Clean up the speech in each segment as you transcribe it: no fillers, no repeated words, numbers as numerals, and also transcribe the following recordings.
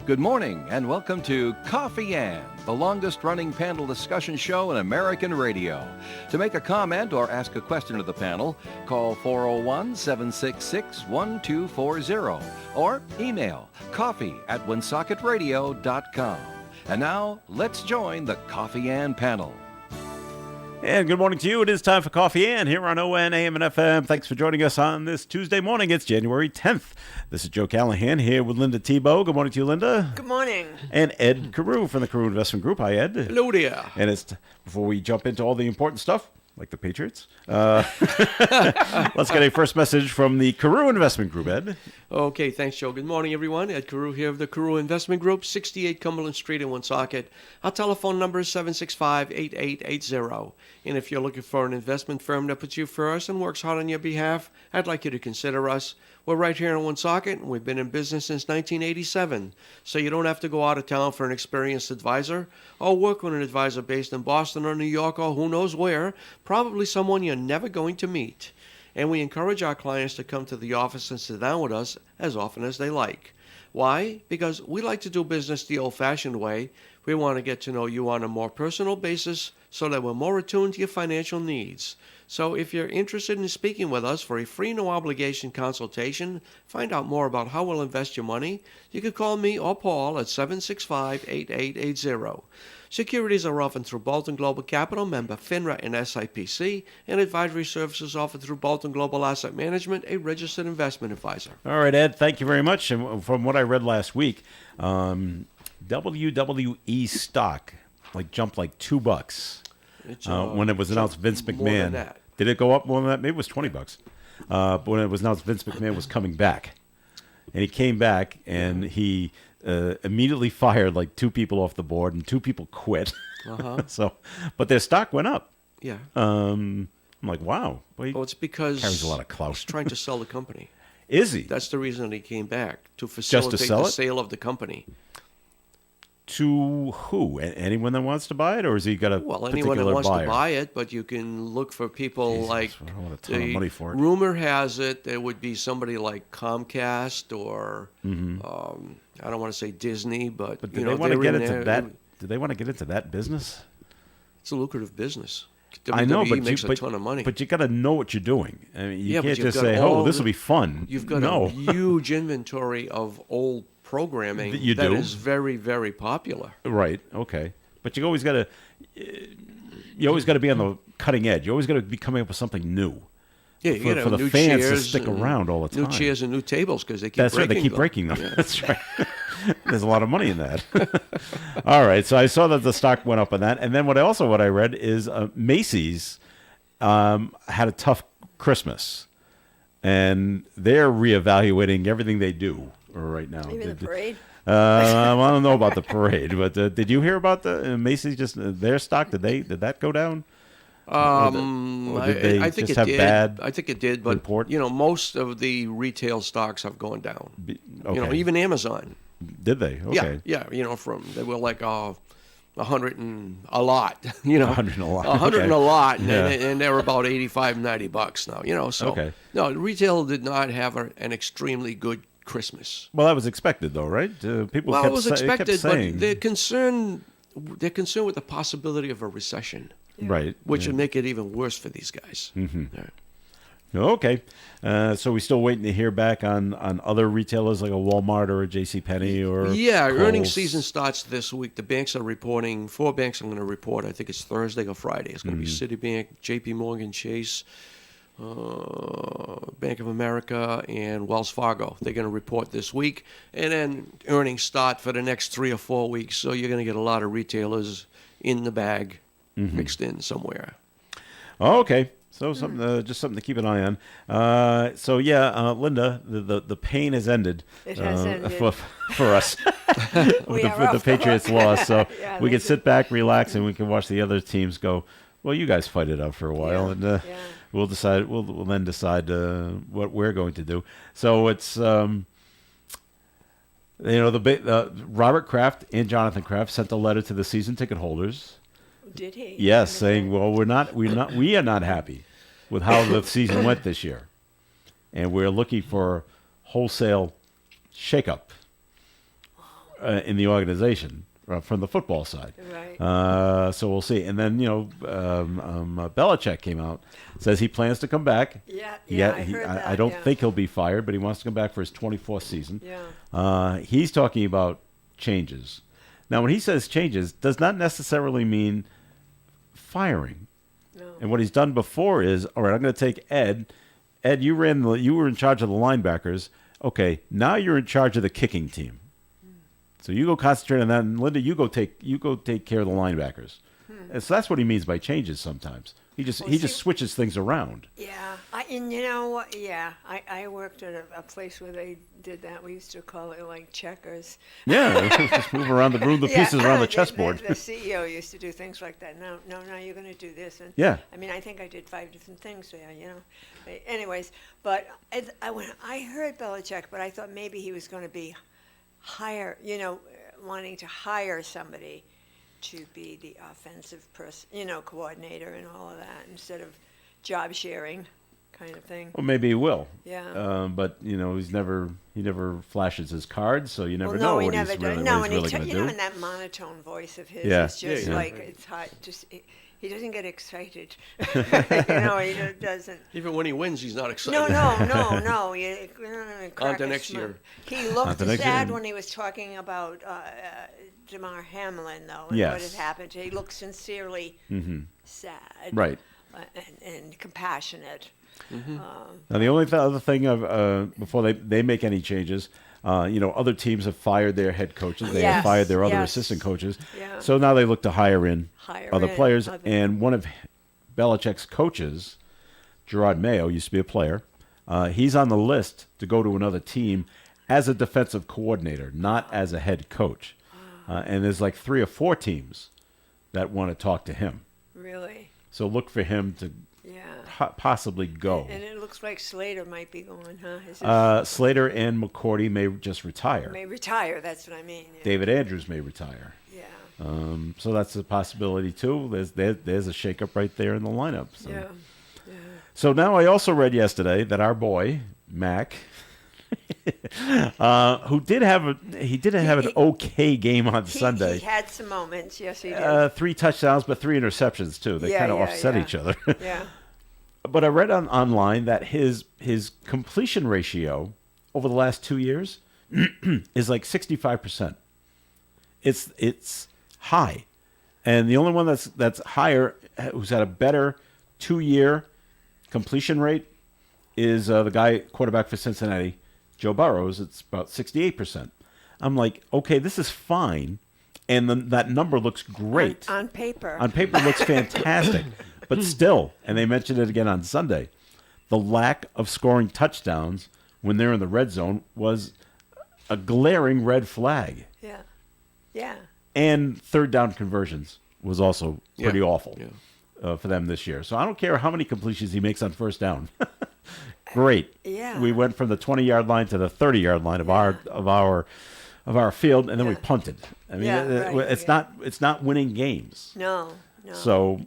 Good morning and welcome to Coffee Ann, the longest-running panel discussion show in American radio. To make a comment or ask a question of the panel, call 401-766-1240 or email coffee@woonsocket.radio.com. And now, let's join the Coffee Ann panel. And good morning to you. It is time for Coffee Ann here on ON, AM, and FM. Thanks for joining us on this Tuesday morning. It's January 10th. This is Joe Callahan here with Linda Tebow. Good morning to you, Linda. Good morning. And Ed Carew from the Carew Investment Group. Hi, Ed. Hello there. And it's before we jump into all the important stuff, like the Patriots, let's get a first message from the Carew Investment Group, Ed. Okay, thanks, Joe. Good morning, everyone. Ed Carew here of the Carew Investment Group, 68 Cumberland Street in Woonsocket. Our telephone number is 765-8880. And if you're looking for an investment firm that puts you first and works hard on your behalf, I'd like you to consider us. We're right here in Woonsocket, and we've been in business since 1987. So you don't have to go out of town for an experienced advisor or work with an advisor based in Boston or New York or who knows where, probably someone you're never going to meet. And we encourage our clients to come to the office and sit down with us as often as they like. Why? Because we like to do business the old-fashioned way. We want to get to know you on a more personal basis so that we're more attuned to your financial needs. So if you're interested in speaking with us for a free no-obligation consultation, find out more about how we'll invest your money, you can call me or Paul at 765-8880. Securities are offered through Bolton Global Capital, member FINRA and SIPC, and advisory services offered through Bolton Global Asset Management, a registered investment advisor. All right, Ed, thank you very much. And from what I read last week, WWE stock jumped like $2 when it was announced Vince McMahon. Did it go up more than that? Maybe it was $20. But when it was announced Vince McMahon was coming back, and he came back and he immediately fired like 2 people off the board, and 2 people quit. But their stock went up. Yeah. I'm like, wow. Well, it's because carries a lot of clout. He's trying to sell the company. Is he? That's the reason he came back, to facilitate the sale of the company. To who? Anyone that wants to buy it, or has he got a particular buyer? Anyone that wants to buy it, but you can look for people like I don't want a ton of money for it. Rumor has it there would be somebody like Comcast or I don't want to say Disney, but do they want to get into that? Do they want to get into that business? It's a lucrative business. I know, WWE makes a ton of money. But you got to know what you're doing. I mean, you can't just say, "Oh, this will be fun." You've got a huge inventory of old programming that is very, very popular. Right. Okay. But you always got to be on the cutting edge. You always got to be coming up with something new. Yeah, you got for the new fans chairs to stick around all the time. New chairs and new tables because they keep That's breaking right. They keep them. breaking them. Yeah. That's right. There's a lot of money in that. All right. So I saw that the stock went up on that, and then what I read is Macy's had a tough Christmas, and they're reevaluating everything they do right now. Even the parade? I don't know about the parade, but did you hear about the Macy's? Just their stock? Did that go down? I think just it have did. bad I think it did, but report? most of the retail stocks have gone down. Okay. Even Amazon. Did they? Okay. Yeah. They were like 100 and a lot. 100 and a lot. 100 and a Okay. lot, Yeah. and they're about $85-$90 now. So Okay. no, retail did not have an extremely good Christmas. Well, that was expected, though, right? People Well, kept it was kept expected, saying, but they're concerned with the possibility of a recession, right, which would make it even worse for these guys. Mm-hmm. Right. Okay. So we're still waiting to hear back on other retailers like a Walmart or a JCPenney or earnings Kohl's. season starts this week. The banks are reporting. 4 banks are going to report. I think it's Thursday or Friday. It's going to be Citibank, J.P. Morgan Chase, Bank of America, and Wells Fargo. They're going to report this week, and then earnings start for the next 3 or 4 weeks. So you're going to get a lot of retailers in the bag, mixed in somewhere. Oh, okay. So something, just something to keep an eye on. Linda, the pain has ended. It has ended. For us with the Patriots loss. So Yeah, we can sit back, relax, and we can watch the other teams go. Well, you guys fight it out for a while, and we'll decide. We'll then decide what we're going to do. So it's Robert Kraft and Jonathan Kraft sent a letter to the season ticket holders. Did he? Yes, saying, well, we are not happy with how the season went this year, and we're looking for wholesale shakeup. in the organization from the football side. Right. So we'll see. And then Belichick came out, says he plans to come back. Yeah, I heard that. I don't think he'll be fired, but he wants to come back for his 24th season. Yeah. He's talking about changes. Now, when he says changes, does not necessarily mean firing. No. And what he's done before is, all right, I'm going to take Ed. Ed, you were in charge of the linebackers. Okay, now you're in charge of the kicking team. So you go concentrate on that, and Linda, you go take care of the linebackers. And so that's what he means by changes. Sometimes he just switches things around. Yeah, and you know what? Yeah, I worked at a place where they did that. We used to call it like checkers. Yeah, just move around the room, the pieces around the chessboard. The CEO used to do things like that. No, you're going to do this. And yeah. I mean, I think I did 5 different things there. You know. Anyways, but when I heard Belichick, but I thought maybe he was going to be wanting to hire somebody to be the offensive coordinator and all of that instead of job sharing kind of thing. Well, maybe he will. Yeah. But he never flashes his cards, so you never know what he's really going to do. And that monotone voice of his is just it's hard. He doesn't get excited. He doesn't. Even when he wins, he's not excited. No. On to next year. He looked sad when he was talking about Damar Hamlin, though, and what had happened. He looked sincerely sad. Right. And compassionate. Mm-hmm. Now, the only other thing before they make any changes, other teams have fired their head coaches. They have fired their other assistant coaches. Yeah. So now they look to hire in other players. And one of Belichick's coaches, Gerard Mayo, used to be a player. He's on the list to go to another team as a defensive coordinator, not as a head coach. And there's like 3 or 4 teams that want to talk to him. Really? So look for him to possibly go. And it looks like Slater might be going, huh? Slater and McCourty may just retire. May retire, that's what I mean. Yeah. David Andrews may retire. Yeah. So that's a possibility, too. There's a shakeup right there in the lineup. So. Yeah. So now I also read yesterday that our boy, Mac, who did have an okay game on Sunday. He had some moments, yes, he did. 3 touchdowns, but 3 interceptions, too. They kind of offset each other. Yeah. But I read online that his completion ratio over the last 2 years is like 65%. It's high, and the only one that's higher, who's had a better 2-year completion rate, is the quarterback for Cincinnati, Joe Burrows. It's about 68%. I'm like, okay, this is fine, and that number looks great on paper. On paper, it looks fantastic. But still, and they mentioned it again on Sunday, the lack of scoring touchdowns when they're in the red zone was a glaring red flag. Yeah. Yeah. And third down conversions was also pretty awful for them this year. So I don't care how many completions he makes on first down. Great. Yeah. We went from the 20-yard line to the 30-yard line of our field, and then we punted. I mean, it's not winning games. No. So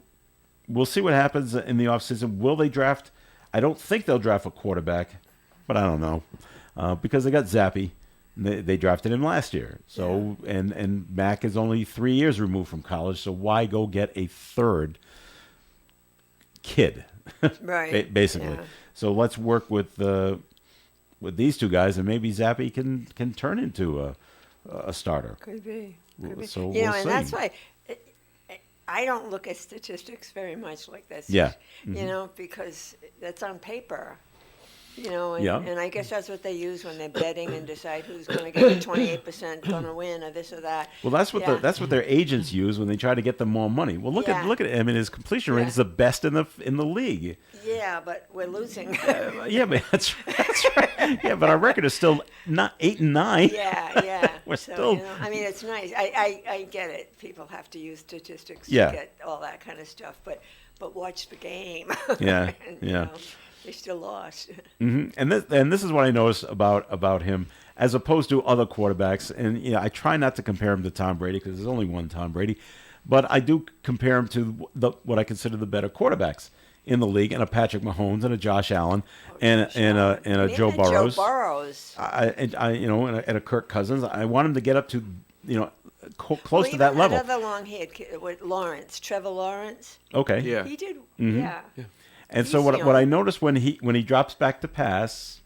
we'll see what happens in the offseason. Will they draft? I don't think they'll draft a quarterback, but I don't know because they got Zappy. They drafted him last year. So and Mac is only 3 years removed from college. So why go get a third kid? Right. Basically. Yeah. So let's work with these 2 guys, and maybe Zappy can turn into a starter. Could be. So we'll see. And that's why I don't look at statistics very much like this. Yeah. Because that's on paper. And I guess that's what they use when they're betting and decide who's going to get 28% going to win or this or that. Well, that's what their agents use when they try to get them more money. Well, look at I mean, his completion rate is the best in the league. Yeah, but we're losing. Yeah, but that's right. Yeah, but our record is still not 8-9. Yeah. We're still. I mean, it's nice. I get it. People have to use statistics to get all that kind of stuff, but watch the game. Yeah. They still lost. Mm-hmm. And this is what I noticed about him as opposed to other quarterbacks. And I try not to compare him to Tom Brady because there's only one Tom Brady, but I do compare him to what I consider the better quarterbacks in the league, and a Patrick Mahomes and a Josh Allen and a Joe Burrows. Joe Burrows. And a Kirk Cousins. I want him to get up to close to that level. Another long-haired kid with Lawrence, Trevor Lawrence. Okay. Yeah. He did. Mm-hmm. Yeah. And so what I noticed when he drops back to pass,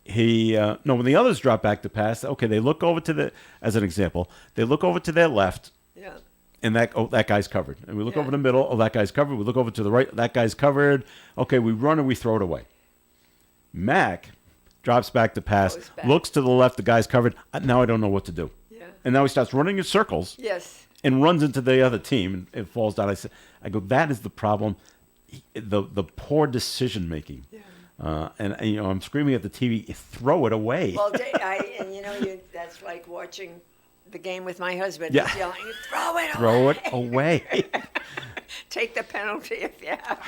when the others drop back to pass, okay, they look over to as an example, they look over to their left. Yeah. And that guy's covered. And we look over the middle, that guy's covered. We look over to the right, that guy's covered. Okay, we run and we throw it away. Mac drops back to pass, looks to the left, the guy's covered. Now I don't know what to do. Yeah. And now he starts running in circles. Yes. And runs into the other team and it falls down. I go, that is the problem, the poor decision making. Yeah. And I'm screaming at the TV, throw it away. Well, that's like watching the game with my husband. Yeah. He's yelling, throw it away. Take the penalty if you have to.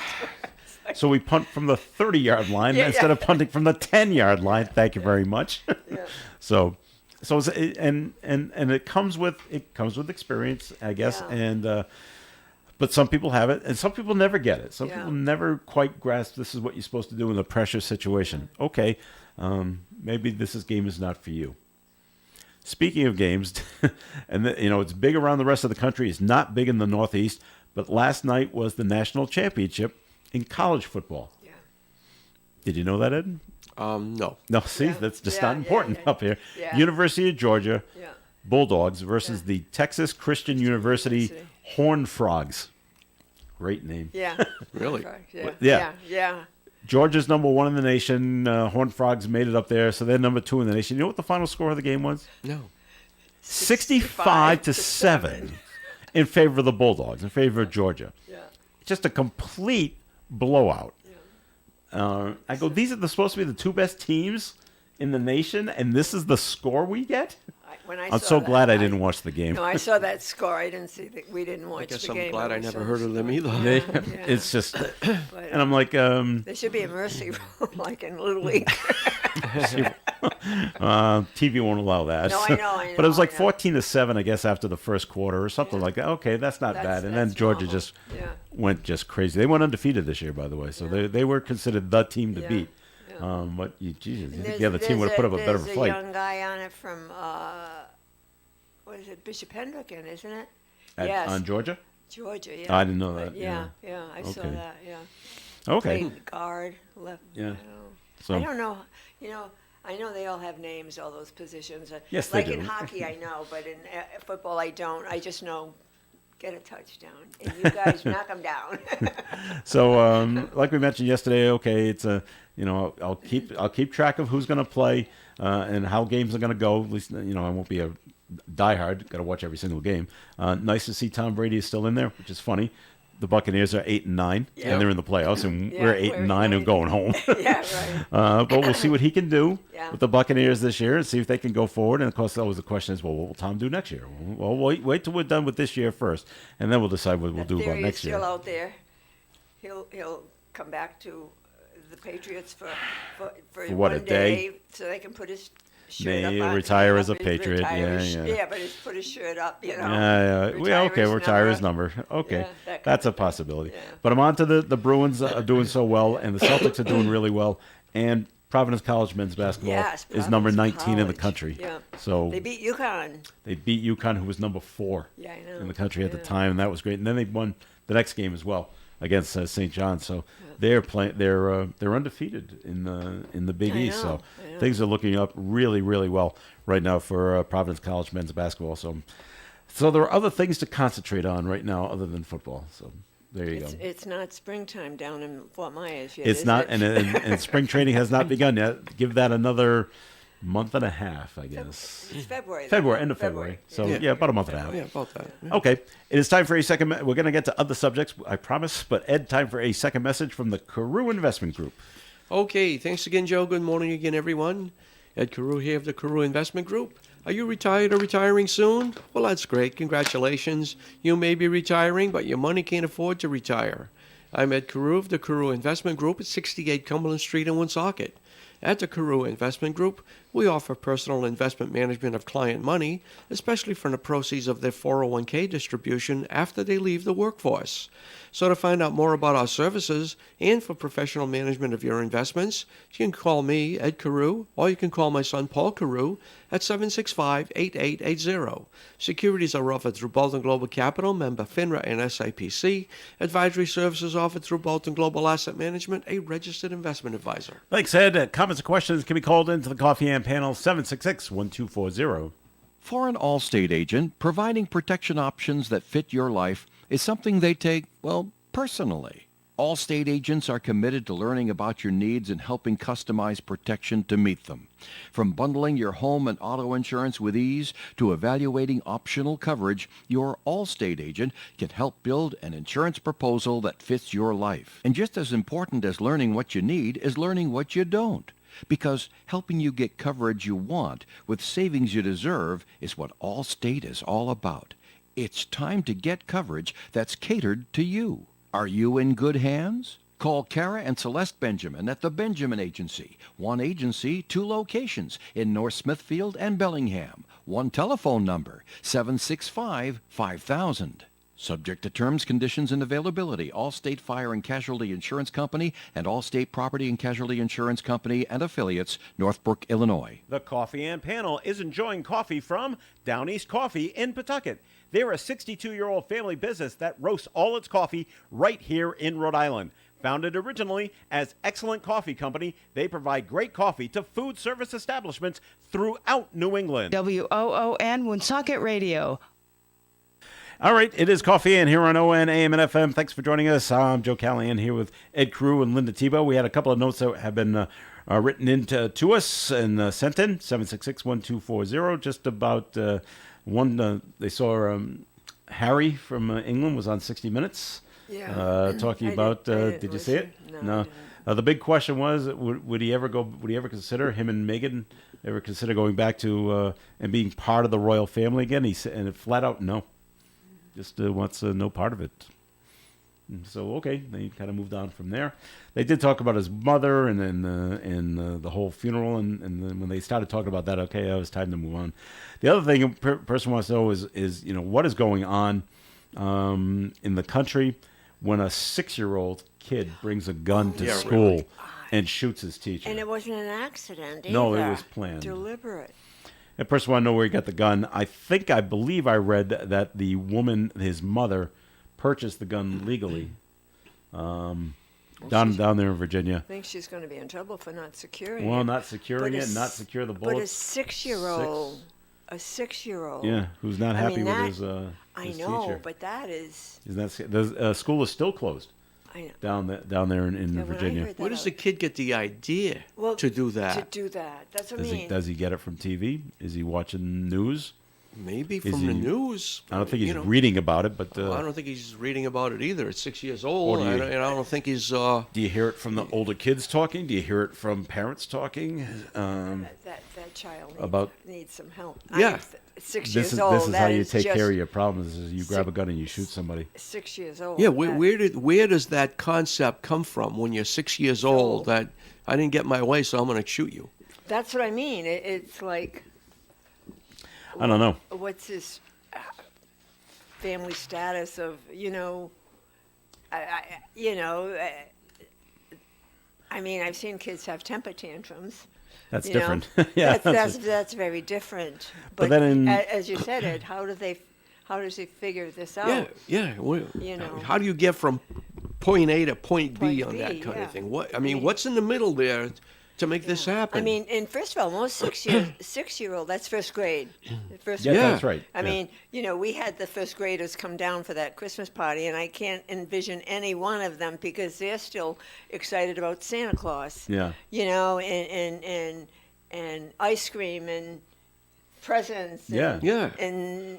So we punt from the 30-yard line instead of punting from the 10-yard line. Thank you very much. Yeah. So and it comes with experience, I guess. Yeah. And but some people have it, and some people never get it. Some people never quite grasp this is what you're supposed to do in a pressure situation. Okay, maybe this game is not for you. Speaking of games, and it's big around the rest of the country. It's not big in the Northeast, but last night was the national championship in college football. Yeah. Did you know that, Ed? No. No, see, that's just not important up here. Yeah. University of Georgia Bulldogs versus the Texas Christian University Horned Frogs. Great name. Yeah. Really? Yeah. Georgia's number 1 in the nation. Horned Frogs made it up there, so they're number 2 in the nation. You know what the final score of the game was? No. 65-7 in favor of the Bulldogs, in favor of Georgia. Yeah. Just a complete blowout. Yeah. I go, these are supposed to be the 2 best teams in the nation, and this is the score we get? I'm so glad I didn't watch the game. No, I saw that score. I didn't see that. We didn't watch the game. I'm glad I never heard of them either. It's just, and I'm like, there should be a mercy rule, like in Little League. TV won't allow that. No, I know. But it was like 14-7, I guess, after the first quarter or something like that. Okay, that's not bad. And then Georgia just went just crazy. They went undefeated this year, by the way, so they were considered the team to beat. But Jesus, you think the other team would have put up a better fight. There's a young guy on it from, what is it, Bishop Hendricken, isn't it? Yes. On Georgia? Georgia, yeah. I didn't know that. I saw that, Okay. Played guard, left. Yeah. I don't know. I know they all have names, all those positions. Yes, they do. Like in hockey, I know, but in football, I don't. I just know get a touchdown, and you guys knock them down. So, like we mentioned yesterday, okay, it's I'll keep track of who's going to play and how games are going to go. At least I won't be a diehard. Got to watch every single game. Nice to see Tom Brady is still in there, which is funny. The Buccaneers are 8-9, and they're in the playoffs, and we're 8-9 and going home. Yeah, right. But we'll see what he can do with the Buccaneers this year, and see if they can go forward. And of course, always the question is, well, what will Tom do next year? Well, wait till we're done with this year first, and then we'll decide what we'll do about next year. Still out there. He'll come back to the Patriots for what, a day, so they can put his shirt up on, retire as a Patriot. But he's put his shirt up, retire his number. Okay, that's a possibility. Yeah. But I'm on to the Bruins are doing so well, and the Celtics are doing really well, and Providence College men's basketball is number 19 in the country. Yeah. So they beat UConn. They beat UConn, who was number 4 in the country at the time, and that was great. And then they won the next game as well against St. John. So they're playing. They're undefeated in the Big East. So things are looking up really, really well right now for Providence College men's basketball. So there are other things to concentrate on right now other than football. So there you go. It's not springtime down in Fort Myers yet. It's not, and spring training has not begun yet. Give that another month and a half, I guess. It's February. End of February. So, about a month and a half. Yeah, about that. Yeah. Okay. It is time for a second. We're going to get to other subjects, I promise. But, Ed, time for a second message from the Carew Investment Group. Okay. Thanks again, Joe. Good morning again, everyone. Ed Carew here of the Carew Investment Group. Are you retired or retiring soon? Well, that's great. Congratulations. You may be retiring, but your money can't afford to retire. I'm Ed Carew of the Carew Investment Group at 68 Cumberland Street in Woonsocket. At the Carew Investment Group, We offer personal investment management of client money, especially from the proceeds of their 401k distribution after they leave the workforce. So to find out more about our services and for professional management of your investments, you can call me, Ed Carew, or you can call my son, Paul Carew, at 765-8880. Securities are offered through Bolton Global Capital, member FINRA and SIPC. Advisory services offered through Bolton Global Asset Management, a registered investment advisor. Thanks, Ed. Comments or questions can be called into the Coffee and Panel 766-1240. For an Allstate agent, providing protection options that fit your life is something they take, well, personally. Allstate agents are committed to learning about your needs and helping customize protection to meet them. From bundling your home and auto insurance with ease to evaluating optional coverage, your Allstate agent can help build an insurance proposal that fits your life. And just as important as learning what you need is learning what you don't. Because helping you get coverage you want with savings you deserve is what Allstate is all about. It's time to get coverage that's catered to you. Are you in good hands? Call Kara and Celeste Benjamin at the Benjamin Agency. One agency, two locations in North Smithfield and Bellingham. One telephone number, 765-5000. Subject to terms, conditions, and availability. Allstate Fire and Casualty Insurance Company and Allstate Property and Casualty Insurance Company and affiliates, Northbrook, Illinois. The Coffee and Panel is enjoying coffee from Down East Coffee in Pawtucket. They're a 62-year-old family business that roasts all its coffee right here in Rhode Island. Founded originally as Excellent Coffee Company, they provide great coffee to food service establishments throughout New England. WOON Woonsocket Radio. All right, it is Coffee and here on ON, AM, and FM. Thanks for joining us. I'm Joe Callahan here with Ed Carew and Linda Tebow. We had a couple of notes that have been written into to us and sent in, 766-1240, just about one. They saw Harry from England was on 60 Minutes talking about, did you see it? No. The big question was, would he ever consider, him and Meghan, ever consider going back to and being part of the royal family again? He said, and flat out, no. Just wants no part of it. And so, okay, they kind of moved on from there. They did talk about his mother and then the whole funeral, and then when they started talking about that, okay, it was time to move on. The other thing a person wants to know is what is going on in the country when a 6-year-old kid brings a gun to school and shoots his teacher. And it wasn't an accident either. No, it was planned. Deliberate. That person want to know where he got the gun. I believe I read that the woman, his mother, purchased the gun legally down there in Virginia. I think she's going to be in trouble for not securing it. Well, not securing it, not secure the bullets. But a 6-year-old. Yeah, who's not happy with his I his know, teacher. but that is. The school is still closed. I know. Down there in Virginia. Where does the kid get the idea to do that? That's what I mean. Does he get it from TV? Is he watching news? Maybe from the news. I don't think he's reading about it, but I don't think he's reading about it either. At 6 years old, and I don't think he's. Do you hear it from the older kids talking? Do you hear it from parents talking? That child needs some help. Yeah. 6 years old. This is how you take care of your problems. Is you grab a gun and you shoot somebody. 6 years old. Yeah, where does that concept come from when you're 6 years old? That I didn't get my way, so I'm going to shoot you. That's what I mean. It's like. I don't know. What's his family status of I mean, I've seen kids have temper tantrums. That's different. Yeah, that's very different. But then, as you said, Ed, how does he figure this out? Yeah. Well, how do you get from point A to point B on that kind of thing? What's in the middle there to make this happen? I mean, and first of all, most 6-year-old, that's first grade. That's right. I mean, we had the first graders come down for that Christmas party, and I can't envision any one of them because they're still excited about Santa Claus. Yeah. And ice cream and presents. And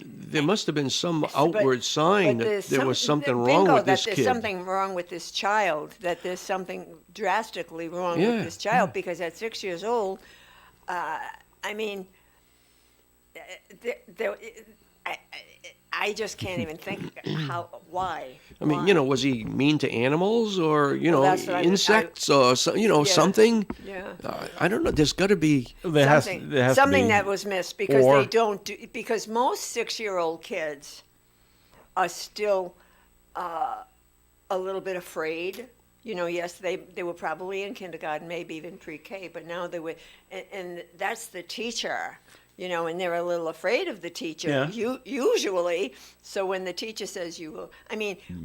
there must have been some outward sign that there was something wrong with this kid. There's something wrong with this child, that there's something drastically wrong with this child, because at 6 years old, I mean, I just can't even think Why? I mean, was he mean to animals or, that's what insects or, something? Yeah. I don't know. There's got to be. There has to Something be, that was missed because or- they don't do, because most 6-year-old kids are still a little bit afraid. Yes, they were probably in kindergarten, maybe even pre-K, but now they were, and that's the teacher, and they're a little afraid of the teacher, usually. So when the teacher says you will,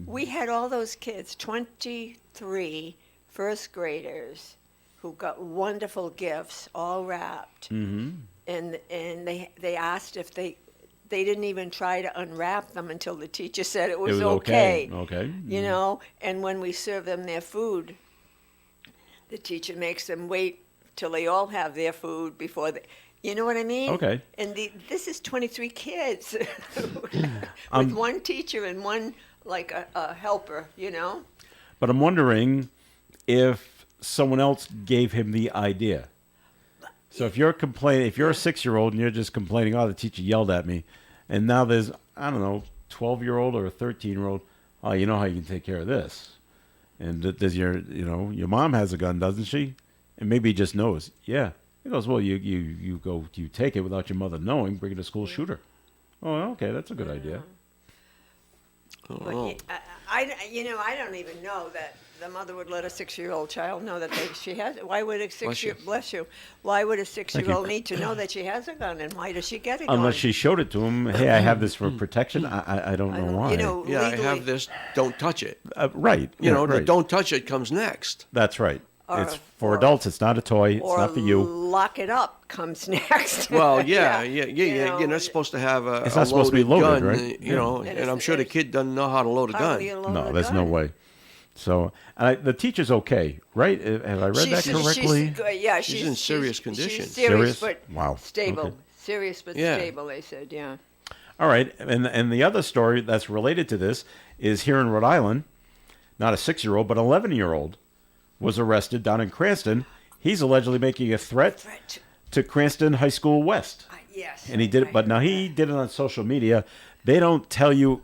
we had all those kids, 23 first graders who got wonderful gifts, all wrapped. Mm-hmm. And they asked if they didn't even try to unwrap them until the teacher said it was okay. Okay. And when we serve them their food, the teacher makes them wait till they all have their food before they, you know what I mean? Okay. And this is 23 kids with one teacher and one, like a helper, But I'm wondering if someone else gave him the idea. So if you're complaining, if you're a 6-year-old and you're just complaining, oh, the teacher yelled at me, and now there's, I don't know, 12-year-old or a 13-year-old, oh, you know how you can take care of this. And does your mom has a gun, doesn't she? And maybe he just knows. Yeah. He goes, well, you take it without your mother knowing, bring it to school, shoot her. Oh, okay, that's a good idea. But I don't even know that the mother would let a 6-year-old child know that she has it. Why would a 6-year-old need to know that she has a gun, and why does she get a gun? Unless she showed it to him. Hey, I have this for protection. I don't know why. Yeah, I have this. Don't touch it. Right. The don't touch it comes next. That's right. It's for adults. It's not a toy. It's not for you. Lock it up comes next. Well, yeah. You're not supposed to have a It's not supposed to be loaded, gun, right? And I'm sure the kid doesn't know how to load a gun. No, there's no way. So, the teacher's okay, right? Have I read that correctly? She's in serious condition. She's serious, Serious? but Wow. stable. Okay. Serious but Yeah. stable, they said, yeah. All right. And the other story that's related to this is here in Rhode Island, not a 6-year-old, but an 11-year-old was arrested down in Cranston. He's allegedly making a threat to Cranston High School West. Yes. And he did it, but now he did it on social media. They don't tell you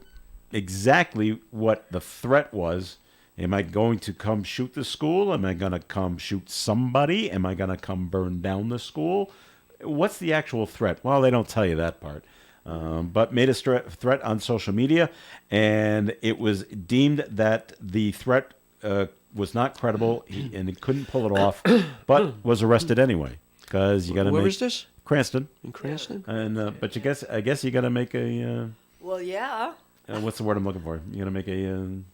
exactly what the threat was. Am I going to come shoot the school? Am I going to come shoot somebody? Am I going to come burn down the school? What's the actual threat? Well, they don't tell you that part. But made a threat on social media, and it was deemed that the threat was not credible, and he couldn't pull it off, but was arrested anyway. Because you got to make. Where is this? Cranston. In Cranston? And but I guess you got to make a. Well, yeah. What's the word I'm looking for? You got to make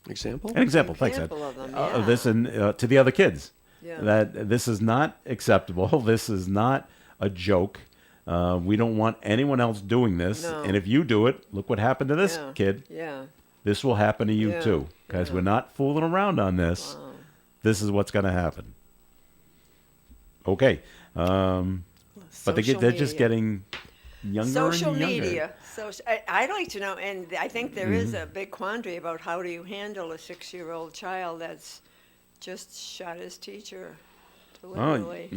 Example? an example. Thanks, Ed. Example of them, Of this and to the other kids. Yeah. That this is not acceptable. This is not a joke. We don't want anyone else doing this. No. And if you do it, look what happened to this kid. Yeah. This will happen to you Yeah. too. Because Yeah. we're not fooling around on this. Wow. This is what's going to happen. Okay. But they're just getting younger Social and younger. media. I'd like to know, and I think there is a big quandary about how do you handle a 6-year-old child that's just shot his teacher, literally.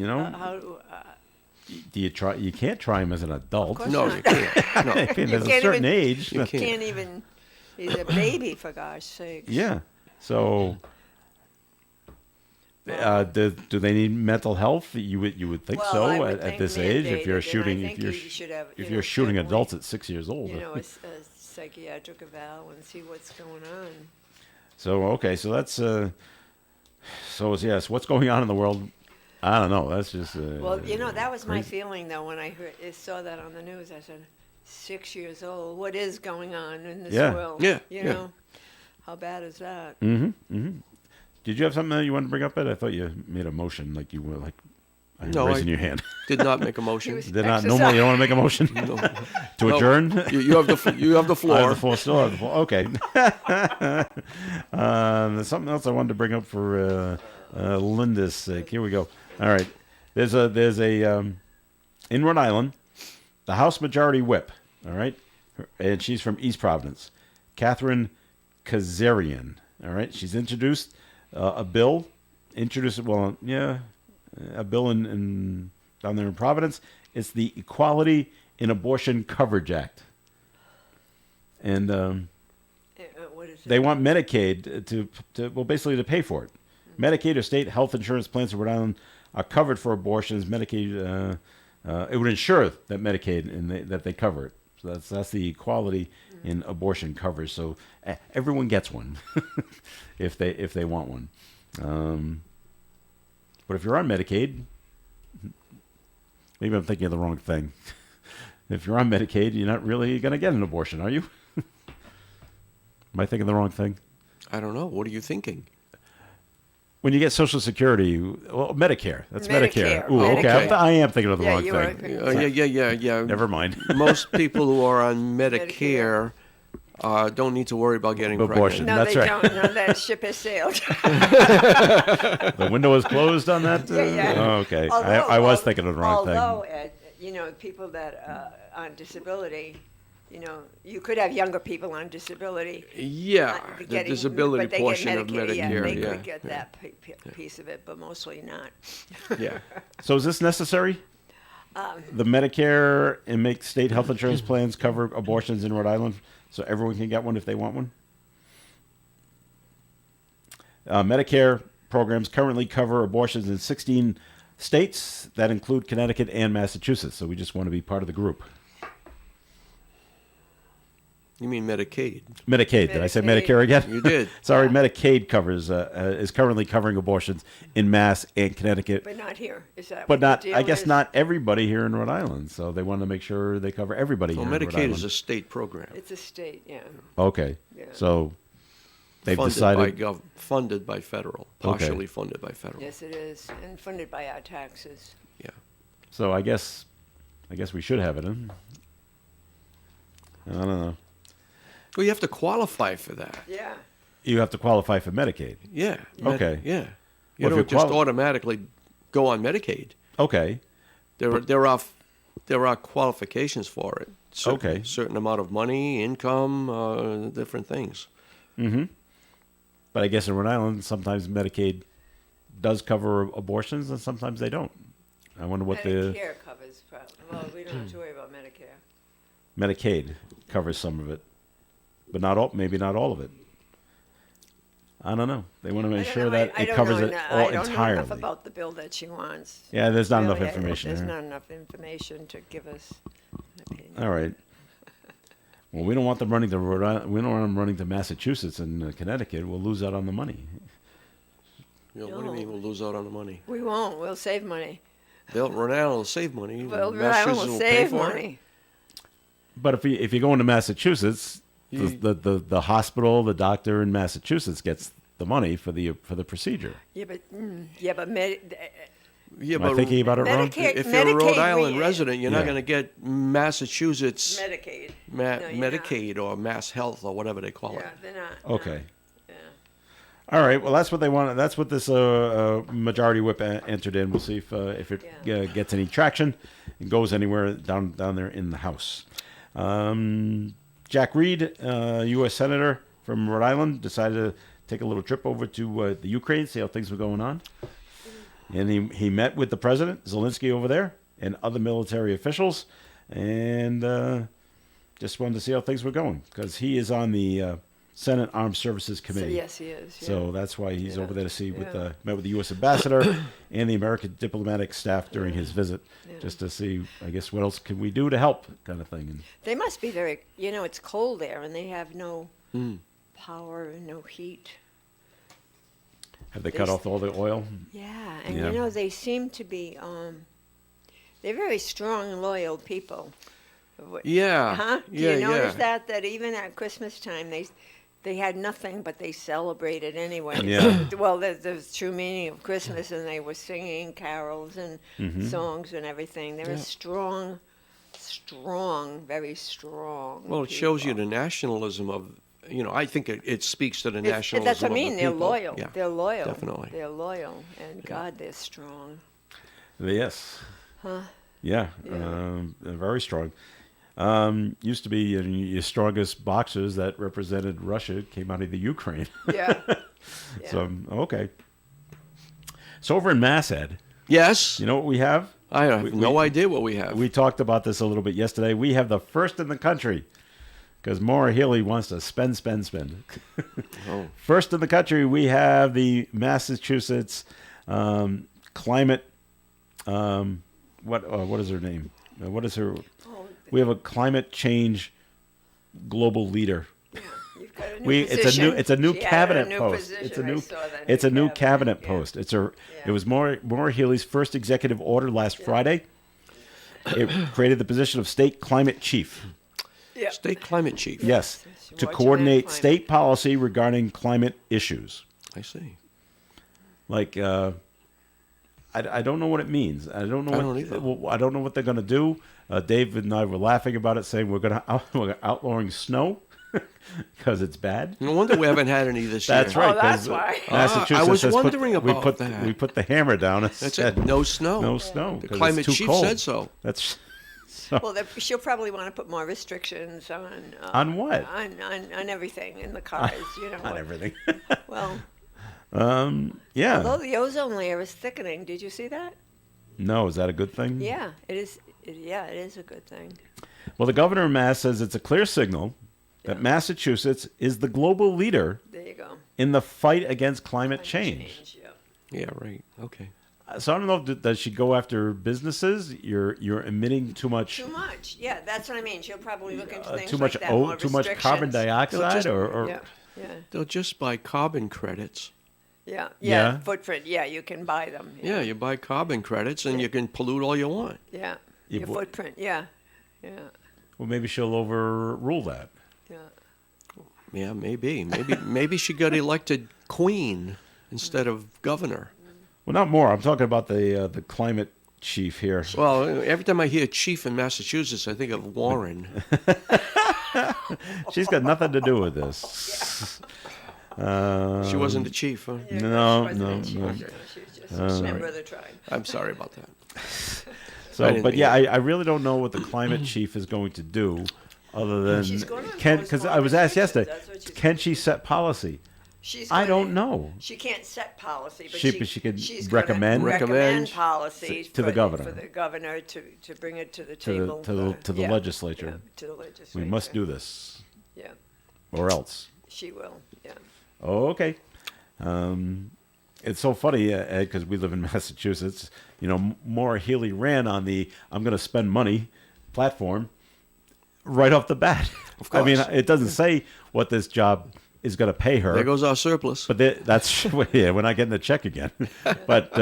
Do you try? You can't try him as an adult. course No, not. you can't. No. There's a can't certain even- age. You can't even. He's a baby, for gosh sakes. Yeah. So, do they need mental health? You would think Well, so I would at think this age. If mandated, you're and I shooting, think you should have, if you're shooting definitely, adults at 6 years old. a psychiatric eval and see what's going on. So okay, so that's so yes. What's going on in the world? I don't know. That's just Well, that was my crazy. feeling though when I saw that on the news. I said, 6 years old. What is going on in this Yeah. world? Yeah, You yeah. know, how bad is that? Did you have something that you wanted to bring up, Ed? I thought you made a motion, like you were like No, raising your hand. Did not make a motion. was- Did not normally you don't want to make a motion to No. adjourn. You have the I have floor. the floor. Still have the floor. Okay. There's something else I wanted to bring up for Linda's sake. Here we go. All right. There's a in Rhode Island, the House Majority Whip. All right, and she's from East Providence, Catherine Kazarian. All right, she's introduced a bill. A bill in down there in Providence. It's the Equality in Abortion Coverage Act. And What is they it? want Medicaid to well, basically to pay for it. Medicaid or state health insurance plans in Rhode Island are covered for abortions. Medicaid, it would ensure that Medicaid that they cover it. So that's the equality in abortion coverage. So everyone gets one if they want one. But if you're on Medicaid, maybe I'm thinking of the wrong thing. If you're on Medicaid, you're not really going to get an abortion, are you? Am I thinking the wrong thing? I don't know. What are you thinking? When you get Social Security, well, Medicare. That's Medicare. Medicare. Ooh, okay. Medicare. I am thinking of the Yeah, wrong you are thing. thinking- Yeah. Never mind. Most people who are on Medicare don't need to worry about getting Abortion. pregnant. No, That's they right. don't. No, that ship has sailed. The window is closed on that? Yeah. Oh, okay. Although- I was thinking of the wrong although, thing. Ed, people that on disability, you could have younger people on disability. Yeah, the getting- disability but they get portion of Medicaid, Medicare. they Yeah, could get that piece of it, but mostly not. yeah. So is this necessary? The Medicare and make state health insurance plans cover abortions in Rhode Island so everyone can get one if they want one? Medicare programs currently cover abortions in 16 states that include Connecticut and Massachusetts. So we just want to be part of the group. You mean Medicaid? Medicaid. Did I say Medicaid. Medicare again? You did. Sorry, Medicaid covers is currently covering abortions in Mass and Connecticut, But not here. Is that but what not. the deal I guess is? not everybody here in Rhode Island. So they want to make sure they cover everybody Well, here in Rhode Medicaid Island. is a state program. It's a state, yeah. Okay, Yeah. so they've funded decided. by funded by federal, partially funded by federal. Yes, it is, and funded by our taxes. Yeah. So I guess we should have it. Huh? I don't know. Well, you have to qualify for that. Yeah. You have to qualify for Medicaid. Yeah. Okay. Yeah. You Well, if don't you just automatically go on Medicaid. Okay. There are qualifications for it. Okay. Certain amount of money, income, different things. But I guess in Rhode Island, sometimes Medicaid does cover abortions, and sometimes they don't. I wonder what the Medicare covers, well, we don't have to worry about Medicare. Medicaid covers some of it, but not all. Maybe not all of it. I don't know. They want to make sure that it covers it all I don't know entirely. enough about the bill that she wants. Yeah, there's not enough Really, information There's there. not enough information to give us an opinion. All right. Well, we don't want them running to Rhode Island. We don't want them running to Massachusetts and Connecticut. We'll lose out on the money. What do you mean we'll lose out on the money? We won't. We'll save money. Rhode Island will save money. Well, Rhode Massachusetts Island will pay save for it. money. But if you go into Massachusetts, the hospital, the doctor in Massachusetts gets the money for the procedure. Yeah, but Yeah, Am I thinking about it wrong? Medicaid- if you're a Rhode Medicaid, Island we- resident, you're not Yeah. going to get Massachusetts Medicaid. Ma- No, you're not. Medicaid or Mass Health or whatever they call Yeah, it. they're not. Okay. Yeah. All right. Well, that's what they want. That's what this majority whip entered in. We'll see if it Yeah. gets any traction and goes anywhere down there in the House. Jack Reed, U.S. Senator from Rhode Island, decided to take a little trip over to the Ukraine, see how things were going on. And he met with the president, Zelensky, over there, and other military officials, and just wanted to see how things were going, because he is on the Senate Armed Services So, Committee. yes, he is. Yeah. So that's why he's Yeah, over there to see yeah. met with the U.S. ambassador and the American diplomatic staff during his visit, Yeah. just to see, I guess, what else can we do to help, kind of thing. And They must be very, it's cold there and they have no Hmm. power and no heat. have they They cut s- off all the oil? Yeah, and Yeah. they seem to be, they're very strong and loyal people. Yeah. Huh? Do Yeah, you notice yeah. that even at Christmas time they had nothing but they celebrated anyway. Yeah. Well, the true meaning of Christmas, and they were singing carols and Mm-hmm. songs and everything. They're a strong, very strong. Well, it shows you people. the nationalism of, I think it speaks to the It's- nationalism That's what I of the mean. They're people. loyal. Yeah, They're loyal. definitely. They're loyal, and God, they're strong. Yes. Huh? Yeah, Yeah. they're very strong. Used to be your strongest boxers that represented Russia came out of the Ukraine. Yeah. Yeah. So, okay. So over in Masshead, Yes. you know what we have? I have we- no idea what we have. We talked about this a little bit yesterday. We have the first in the country because Maura Healey wants to spend. Oh. First in the country, we have the Massachusetts climate. What is her name? What is her? We have a climate change global leader. You've got a new position. It's a new She added cabinet a new post. position. It's a I new saw that it's a new cabinet yeah. post. It was Maura Healey's first executive order last Friday. It created the position of state climate chief. Yeah. State climate chief. Yes, Watching to that coordinate climate. state policy regarding climate issues. I see. Like, I don't know what it means. I don't know. I don't either. I don't know what they're going to do. David and I were laughing about it, saying we're outlawing snow because it's bad. No wonder we haven't had any this That's year. right. Oh, that's 'cause why. Massachusetts I was has wondering we about put that. We put the hammer down. And That's said, it. No snow. No snow. The 'cause climate it's too chief cold. said so. That's Well, she'll probably want to put more restrictions on. On what? On everything in the cars. You know. not everything. Well, Yeah. although the ozone layer is thickening, did you see that? No, is that a good thing? Yeah, it is. Yeah, it is a good thing. Well, the governor of Mass says it's a clear signal that Massachusetts is the global leader There you go. in the fight against climate change. Yeah. Yeah, right. Okay. So I don't know. Does she go after businesses? You're emitting too much. Too much. Yeah, that's what I mean. She'll probably look into things Too much. like that. More Too much carbon restrictions. dioxide, just- or Yeah. Yeah. They'll just buy carbon credits. Yeah. Yeah. Yeah. Footprint. Yeah, you can buy them. Yeah, you buy carbon credits and you can pollute all you want. Yeah. Yeah, Your but- footprint. Yeah. Yeah. well, maybe she'll overrule that. Yeah. Yeah, maybe she got elected queen instead of governor. Well, not more. I'm talking about the climate chief here. Well, every time I hear chief in Massachusetts, I think of Warren. She's got nothing to do with this. She wasn't the chief, huh? Yeah, No, she wasn't no, a chief, no. She was just a member of the tribe. I'm sorry about that. So, didn't but mean yeah, it. I really don't know what the climate chief is going to do, other than She's gonna because impose I was asked restrictions. yesterday, That's what she's can she set policy? She's I gonna- don't know. She can't set policy, but She could she's recommend- gonna Recommend recommend policies to the governor. for the governor to bring it to the To the- table to the yeah, legislature. yeah, to the legislature. We must do this, Yeah, or else. she will. Yeah. Oh, okay. It's so funny, Ed, because we live in Massachusetts. You know, Maura Healey ran on the "I'm going to spend money" platform right off the bat. Of I mean, course. it doesn't say what this job is going to pay her. There goes our surplus. But that's yeah, we're not getting a check again. But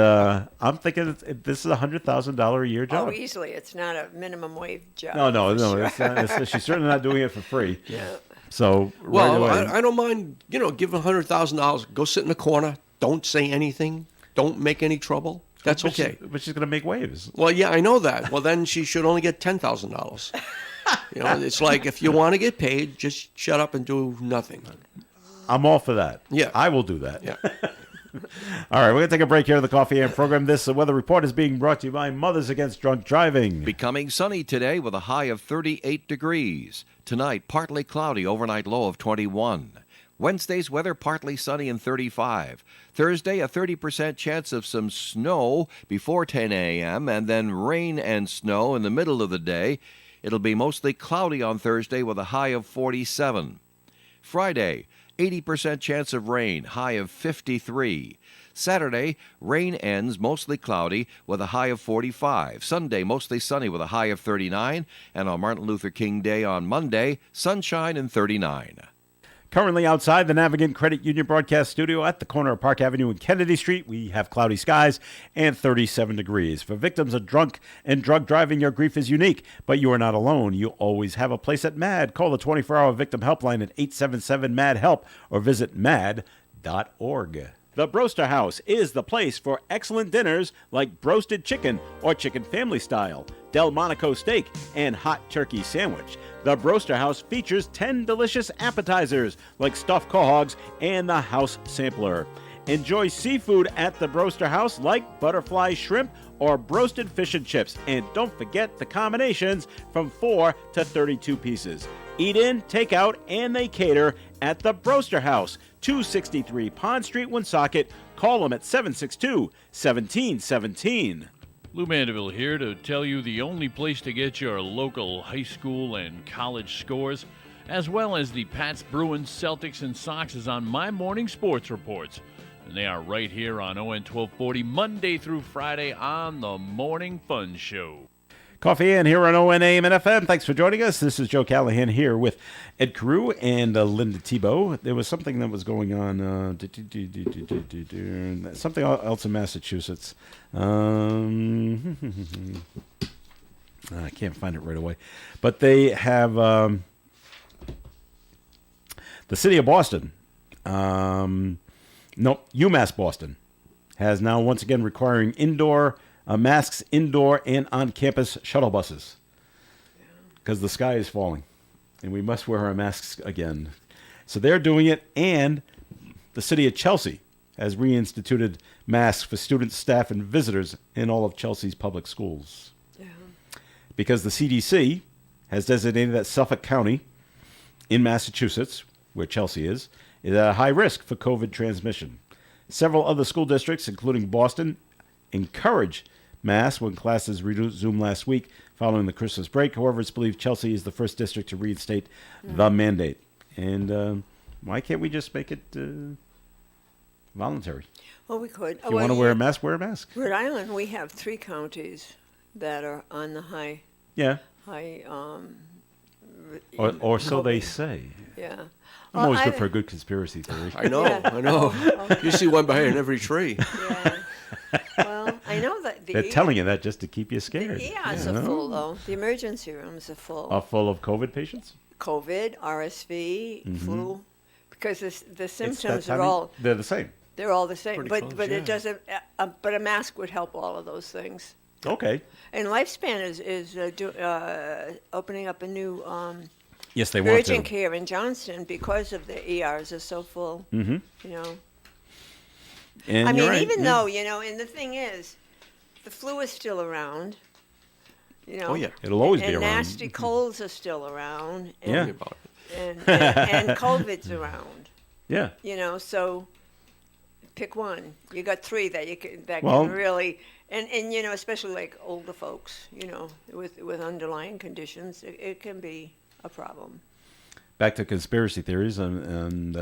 I'm thinking this is a $100,000 a year job. Oh, easily. It's not a minimum wage job. No. for sure. It's not, she's certainly not doing it for free. Yeah. So Well, right away, I don't mind, giving $100,000. Go sit in the corner. Don't say anything. Don't make any trouble. That's but she- okay. but she's going to make waves. Well, yeah, I know that. Well, then she should only get $10,000. It's like if you want to get paid, just shut up and do nothing. I'm all for that. Yeah. I will do that. Yeah. All right, we're going to take a break here on the Coffee and program. This weather report is being brought to you by Mothers Against Drunk Driving. Becoming sunny today with a high of 38 degrees. Tonight, partly cloudy, overnight low of 21. Wednesday's weather, partly sunny and 35. Thursday, a 30% chance of some snow before 10 a.m. and then rain and snow in the middle of the day. It'll be mostly cloudy on Thursday with a high of 47. Friday, 80% chance of rain, high of 53. Saturday, rain ends mostly cloudy with a high of 45. Sunday, mostly sunny with a high of 39. And on Martin Luther King Day on Monday, sunshine and 39. Currently outside the Navigant Credit Union broadcast studio at the corner of Park Avenue and Kennedy Street, we have cloudy skies and 37 degrees. For victims of drunk and drug driving, your grief is unique, but you are not alone. You always have a place at MAD. Call the 24-hour victim helpline at 877-MAD-HELP or visit mad.org. The Broaster House is the place for excellent dinners like broasted chicken or chicken family style, Delmonico steak, and hot turkey sandwich. The Broaster House features 10 delicious appetizers like stuffed quahogs and the house sampler. Enjoy seafood at the Broaster House like butterfly shrimp or broasted fish and chips. And don't forget the combinations from 4 to 32 pieces. Eat in, take out, and they cater at the Broaster House, 263 Pond Street, Woonsocket. Call them at 762-1717. Lou Mandeville here to tell you the only place to get your local high school and college scores as well as the Pats, Bruins, Celtics, and Soxes on my morning sports reports. And they are right here on ON 1240, Monday through Friday on the Morning Fun Show. Coffee in here on ONAM and FM. Thanks for joining us. This is Joe Callahan here with Ed Carew and Linda Tebow. There was something that was going on, something else in Massachusetts. I can't find it right away. But they have the city of Boston, UMass Boston, has now once again requiring masks indoor and on campus shuttle buses because the sky is falling and we must wear our masks again. So they're doing it, and the city of Chelsea has reinstituted masks for students, staff, and visitors in all of Chelsea's public schools. Yeah. Because the CDC has designated that Suffolk County in Massachusetts, where Chelsea is at high risk for COVID transmission. Several other school districts, including Boston, encourage masks when classes resumed last week following the Christmas break. However, it's believed Chelsea is the first district to reinstate the mandate. And why can't we just make it voluntary? Well, we could. If you want to wear a mask, wear a mask. Rhode Island, we have 3 counties that are on the high. Yeah. Or so they say. Yeah. I'm always good for a good conspiracy theory. I know, Yeah. I know. You see one behind every tree. Yeah. Well, I know that They're telling you that just to keep you scared. The ERs are full, though. The emergency rooms are full. Are full of COVID patients? COVID, RSV, flu, because the symptoms They're the same. They're all the same. Pretty But close, but yeah. it doesn't. But a mask would help all of those things. Okay. And Lifespan is opening up a new Yes, they want urgent to. care in Johnston because of the ERs are so full. Mm-hmm. You know. And I you're mean, right, even yeah. though, and the thing is, the flu is still around, Oh, yeah. It'll always be and around. nasty colds are still around, and, Yeah. About it. and COVID's around, Yeah. so pick one. You got 3 that you can, Well- can really, and especially like older folks, with underlying conditions, it can be a problem. Back to conspiracy theories, and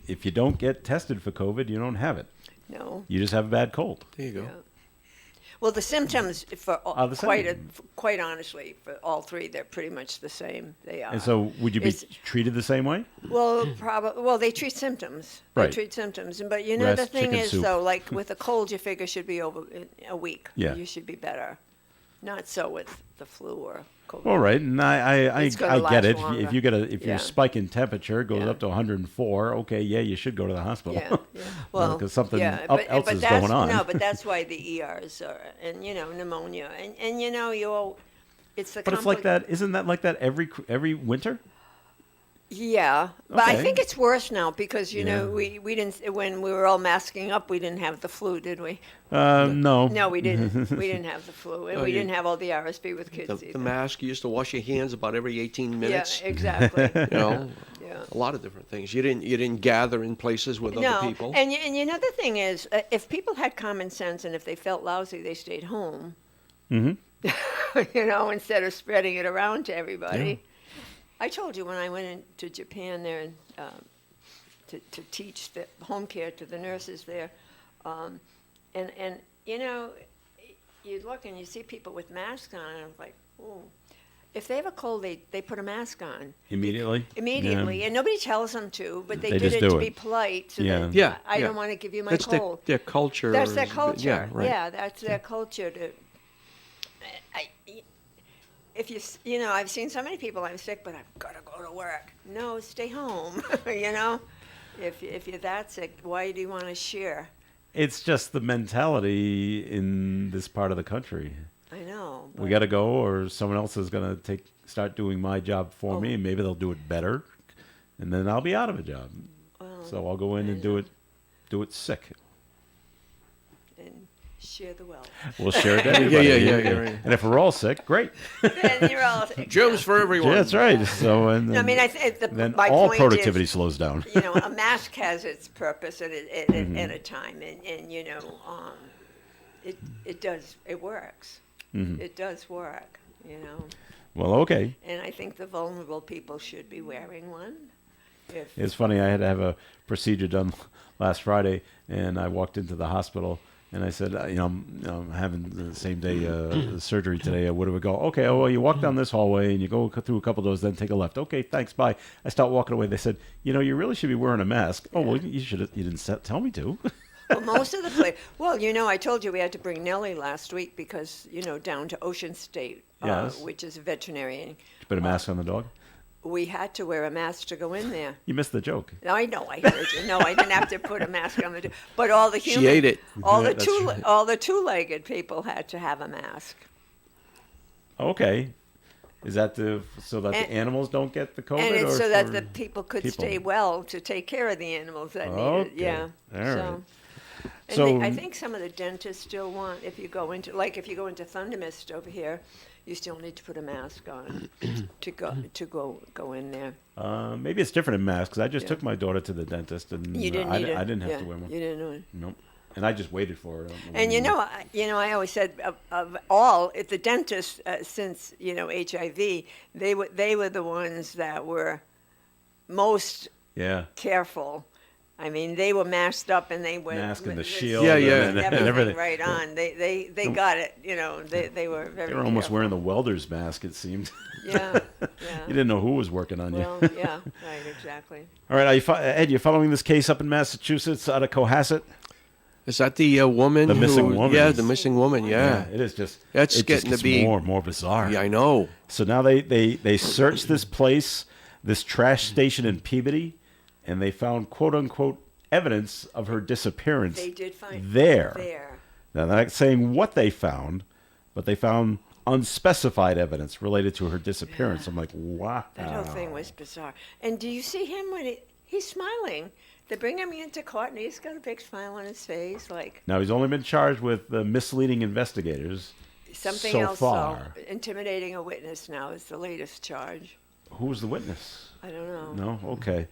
if you don't get tested for COVID, you don't have it. No. You just have a bad cold. There you go. Yeah. Well, the symptoms for the same. quite honestly, for all 3, they're pretty much the same. They are. And so, would you be It's- treated the same way? Well, probably. Well, they treat symptoms. Right. They treat symptoms, but the Rest, thing chicken is, soup. though, like with a cold, you figure should be over in a week. Yeah. You should be better. Not so with the flu or COVID. All right, and I It's gonna get last it. longer. If Yeah. your spike in temperature goes Yeah. up to 104, okay, yeah, you should go to the hospital. Yeah, yeah. Well, 'cause something yeah, else is that's, going on. No, but that's why the ERs are, and pneumonia, and it's the. But it's like that. Isn't that like that every winter? Yeah, but I Okay. think it's worse now because Yeah. we didn't, when we were all masking up, we didn't have the flu, did we? No. No, we didn't. We didn't have the flu, and Oh, we you- didn't have all the RSV with kids The either. mask, you used to wash your hands about every 18 minutes. Yeah, exactly. Yeah. Yeah. A lot of different things. You didn't gather in places with other people. and the thing is, if people had common sense and if they felt lousy, they stayed home. Mm-hmm. Instead of spreading it around to everybody. I told you when I went into Japan there to teach the home care to the nurses there, and you look and you see people with masks on, and I'm like, ooh. If they have a cold, they put a mask on. Immediately? Immediately, Yeah. and nobody tells them to, but they They did just it do to it. be polite. So Yeah. that Yeah, I yeah. don't want to give you my That's cold. their culture. That's their is- culture. Yeah, right. That's their culture. If I've seen so many people. I'm sick, but I've got to go to work. No, stay home. If you're that sick, why do you want to share? It's just the mentality in this part of the country. I know. We got to go, or someone else is going to start doing my job for Oh. me, and maybe they'll do it better, and then I'll be out of a job. So I'll go in and do it sick. And share the wealth. We'll share it to everybody. yeah, right. And if we're all sick, great. Then you're all. Germs for everyone. Yeah, that's right. So and I mean, then my all point productivity is, slows down. a mask has its purpose at a time, and it works. Mm-hmm. It does work. Well, okay. And I think the vulnerable people should be wearing one. It's funny. I had to have a procedure done last Friday, and I walked into the hospital, and I said, I'm having the same day surgery today. Where do we go? Okay. Oh, well, you walk down this hallway, and you go through a couple of doors, then take a left. Okay, thanks. Bye. I start walking away. They said, you really should be wearing a mask. Oh, well, you should. You didn't tell me to. Well, most of the place. Well, I told you we had to bring Nellie last week because, down to Ocean State, Yes. which is a veterinarian. Put a mask on the dog. We had to wear a mask to go in there. You missed the joke. I know, I heard you. No, I didn't have to put a mask on the. But all the human, She ate it. All Yeah, the that's two, right. all the two-legged people had to have a mask. Okay. Is that so that the And- animals don't get the COVID? And it's or so that for the people could people? stay well to take care of the animals that need Okay. it. Yeah. All right. And So- I think some of the dentists still want, if you go into Thundermist over here, you still need to put a mask on to go in there. Maybe it's different in masks. 'Cause I just Yeah. took my daughter to the dentist, and You didn't need it. I didn't have Yeah, to wear one. You didn't know it. Nope. And I just waited for it. And I always said of all, if the dentists since HIV, they were the ones that were most Yeah. careful. I mean, they were masked up and they were Mask and the with shield. Yeah, and, yeah. and everything everything. right on. They got it. They were very. They were almost careful. wearing the welder's mask. It seemed. Yeah, You yeah. didn't know who was working on you. Well, yeah, right, exactly. All right, Ed, you're following this case up in Massachusetts out of Cohasset. Is that the woman? The missing who, woman. Yeah, the missing woman. Yeah. It is just. That's it just getting to gets be- more and more bizarre. Yeah, I know. So now they searched this place, this trash station in Peabody, and they found quote unquote evidence of her disappearance. They did find there. There. Now they're not saying what they found, but they found unspecified evidence related to her disappearance. I'm like, wow. That whole thing was bizarre. And do you see him when he's smiling? They bring him into court, and he's got a big smile on his face, like Now he's only been charged with misleading investigators. something so else. far. Intimidating a witness now is the latest charge. Who's the witness? I don't know. No, okay.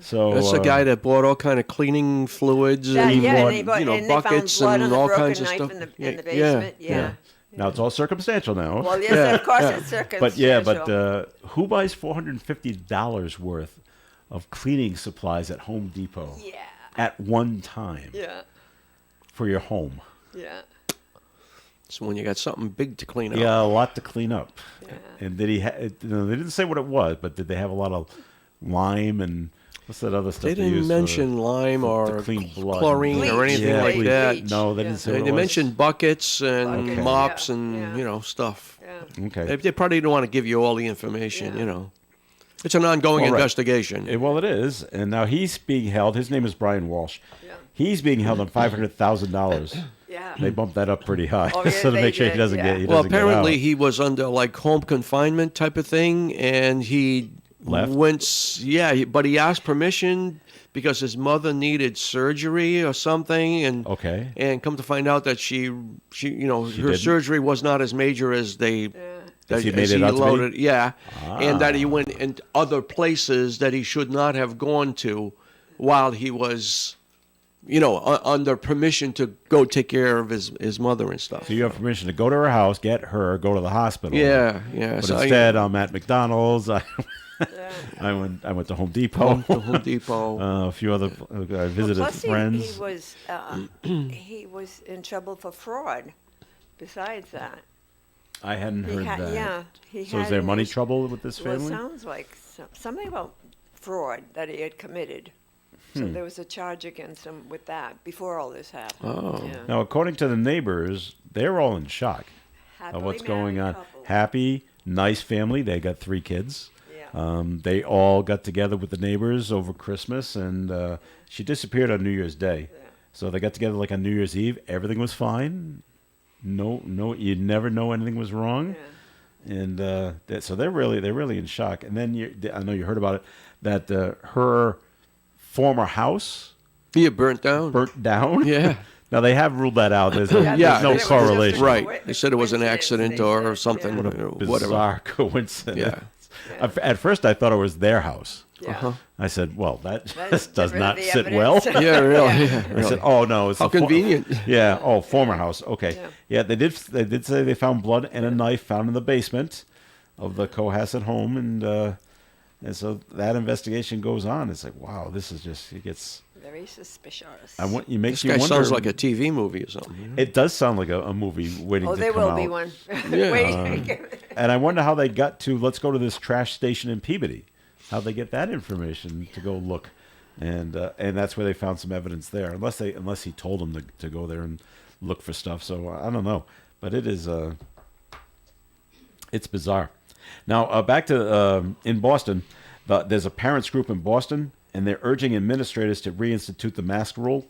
So That's the guy that bought all kind of cleaning fluids That- and yeah, bought, and they bought, and they buckets found blood on and the all broken kinds of knife stuff. in the Yeah, basement. Yeah. Now it's all circumstantial now. Well, yes, Yeah, of course yeah. it's circumstantial. Who buys $450 worth of cleaning supplies at Home Depot Yeah. at one time Yeah. for your home? Yeah. So when you got something big to clean up. Yeah, a lot to clean up. Yeah. And did he? They didn't say what it was, but did they have a lot of lime and what's that other stuff They didn't use mention lime to or clean blood? chlorine or Bleach. anything Yeah, like bleach. that. No, they Yeah. didn't say They what it was. mentioned buckets and Buckets, mops yeah, and yeah. stuff. Yeah. Okay. They probably don't want to give you all the information. Yeah. It's an ongoing All right. investigation. Well, it is, and now he's being held. His name is Brian Walsh. Yeah. He's being held on $500,000. Yeah. They bumped that up pretty high, Oh, yeah, so to they make sure he did, doesn't yeah. get. He Well, doesn't get apparently out. he was under like home confinement type of thing, and he Left? but he asked permission because his mother needed surgery or something, and Okay. and come to find out that she her didn't? surgery was not as major as they. As he made it out to be? loaded, yeah, and that he went into other places that he should not have gone to, while he was, under permission to go take care of his mother and stuff. So you have permission to go to her house, get her, go to the hospital. Yeah. But So instead, I'm at McDonald's. I went to Home Depot. to Home Depot. A few other. I visited Plus, friends. he was in trouble for fraud. Besides that, I hadn't he heard had, that. yeah, he So had. is there in money his- trouble with this Well, it family? sounds like something about fraud that he had committed. So there was a charge against him with that before all this happened. Oh. Yeah. Now, according to the neighbors, they're all in shock of what's Happily going married on. couple. Happy, nice family. They got 3 kids. Yeah. They all got together with the neighbors over Christmas, and she disappeared on New Year's Day. Yeah. So they got together like on New Year's Eve. Everything was fine. No, you never know anything was wrong. Yeah. And so they're really in shock. And then I know you heard about it, that her former house Yeah, burnt down. burnt down. Yeah. Now they have ruled that out. There's, Yeah, there's no it was just correlation. a Right. They said it was an coincidence, accident they or said. something. Yeah. What a Whatever. bizarre coincidence. Yeah. At first, I thought it was their house. Yeah. Uh-huh. I said, "Well, that That's just does rid of not the sit evidence. well." Yeah, really. Yeah. I said, "Oh no, it's How a for- convenient. Yeah. Oh, former house. Okay. Yeah. Yeah. They did say they found blood and a knife found in the basement. of the Cohasset home, and so that investigation goes on. It's like, wow, this is just, it gets. Very suspicious. You makes This you guy wonder. sounds like a TV movie or something. You know? It does sound like a movie waiting Oh, to there come will out. be one. Yeah. Waiting. And I wonder how they got to, let's go to this trash station in Peabody. How they get that information to go look, and that's where they found some evidence there. Unless he told them to go there and look for stuff. So I don't know, but it is it's bizarre. Now back to in Boston, there's a parents group in Boston, and they're urging administrators to reinstitute the mask rule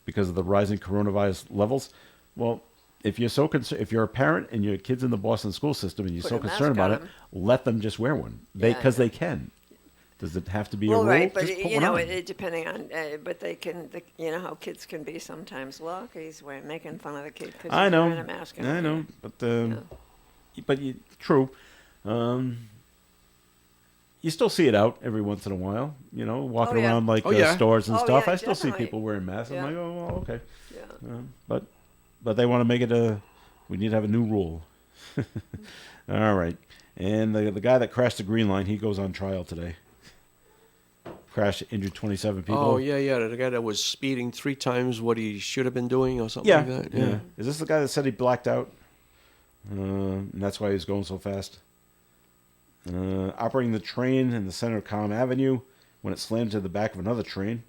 because of the rising coronavirus levels. Well, if you're if you're a parent and your kid's in the Boston school system and you're Put so a mask concerned about on it, 'em. let them just wear one. Yeah, Because yeah. they can. Does it have to be a Well, rule? right, but Just put you one know, on. it depending on, but they can, you know how kids can be sometimes. Look, he's making fun of the kid because I he's know. wearing a mask. I know, but true. You still see it out every once in a while. You know, walking Oh, yeah. around like Oh, yeah. stores and Oh, stuff. yeah, I still see definitely. people wearing masks. Yeah. I'm like, oh, well, okay. Yeah. But they want to make it we need to have a new rule. All right. And the guy that crashed the Green Line, he goes on trial today. Crashed, injured 27 people. Oh, yeah. The guy that was speeding 3 times what he should have been doing or something Yeah. like that. Yeah. Is this the guy that said he blacked out? And that's why he was going so fast? Operating the train in the center of Calm Avenue when it slammed to the back of another train.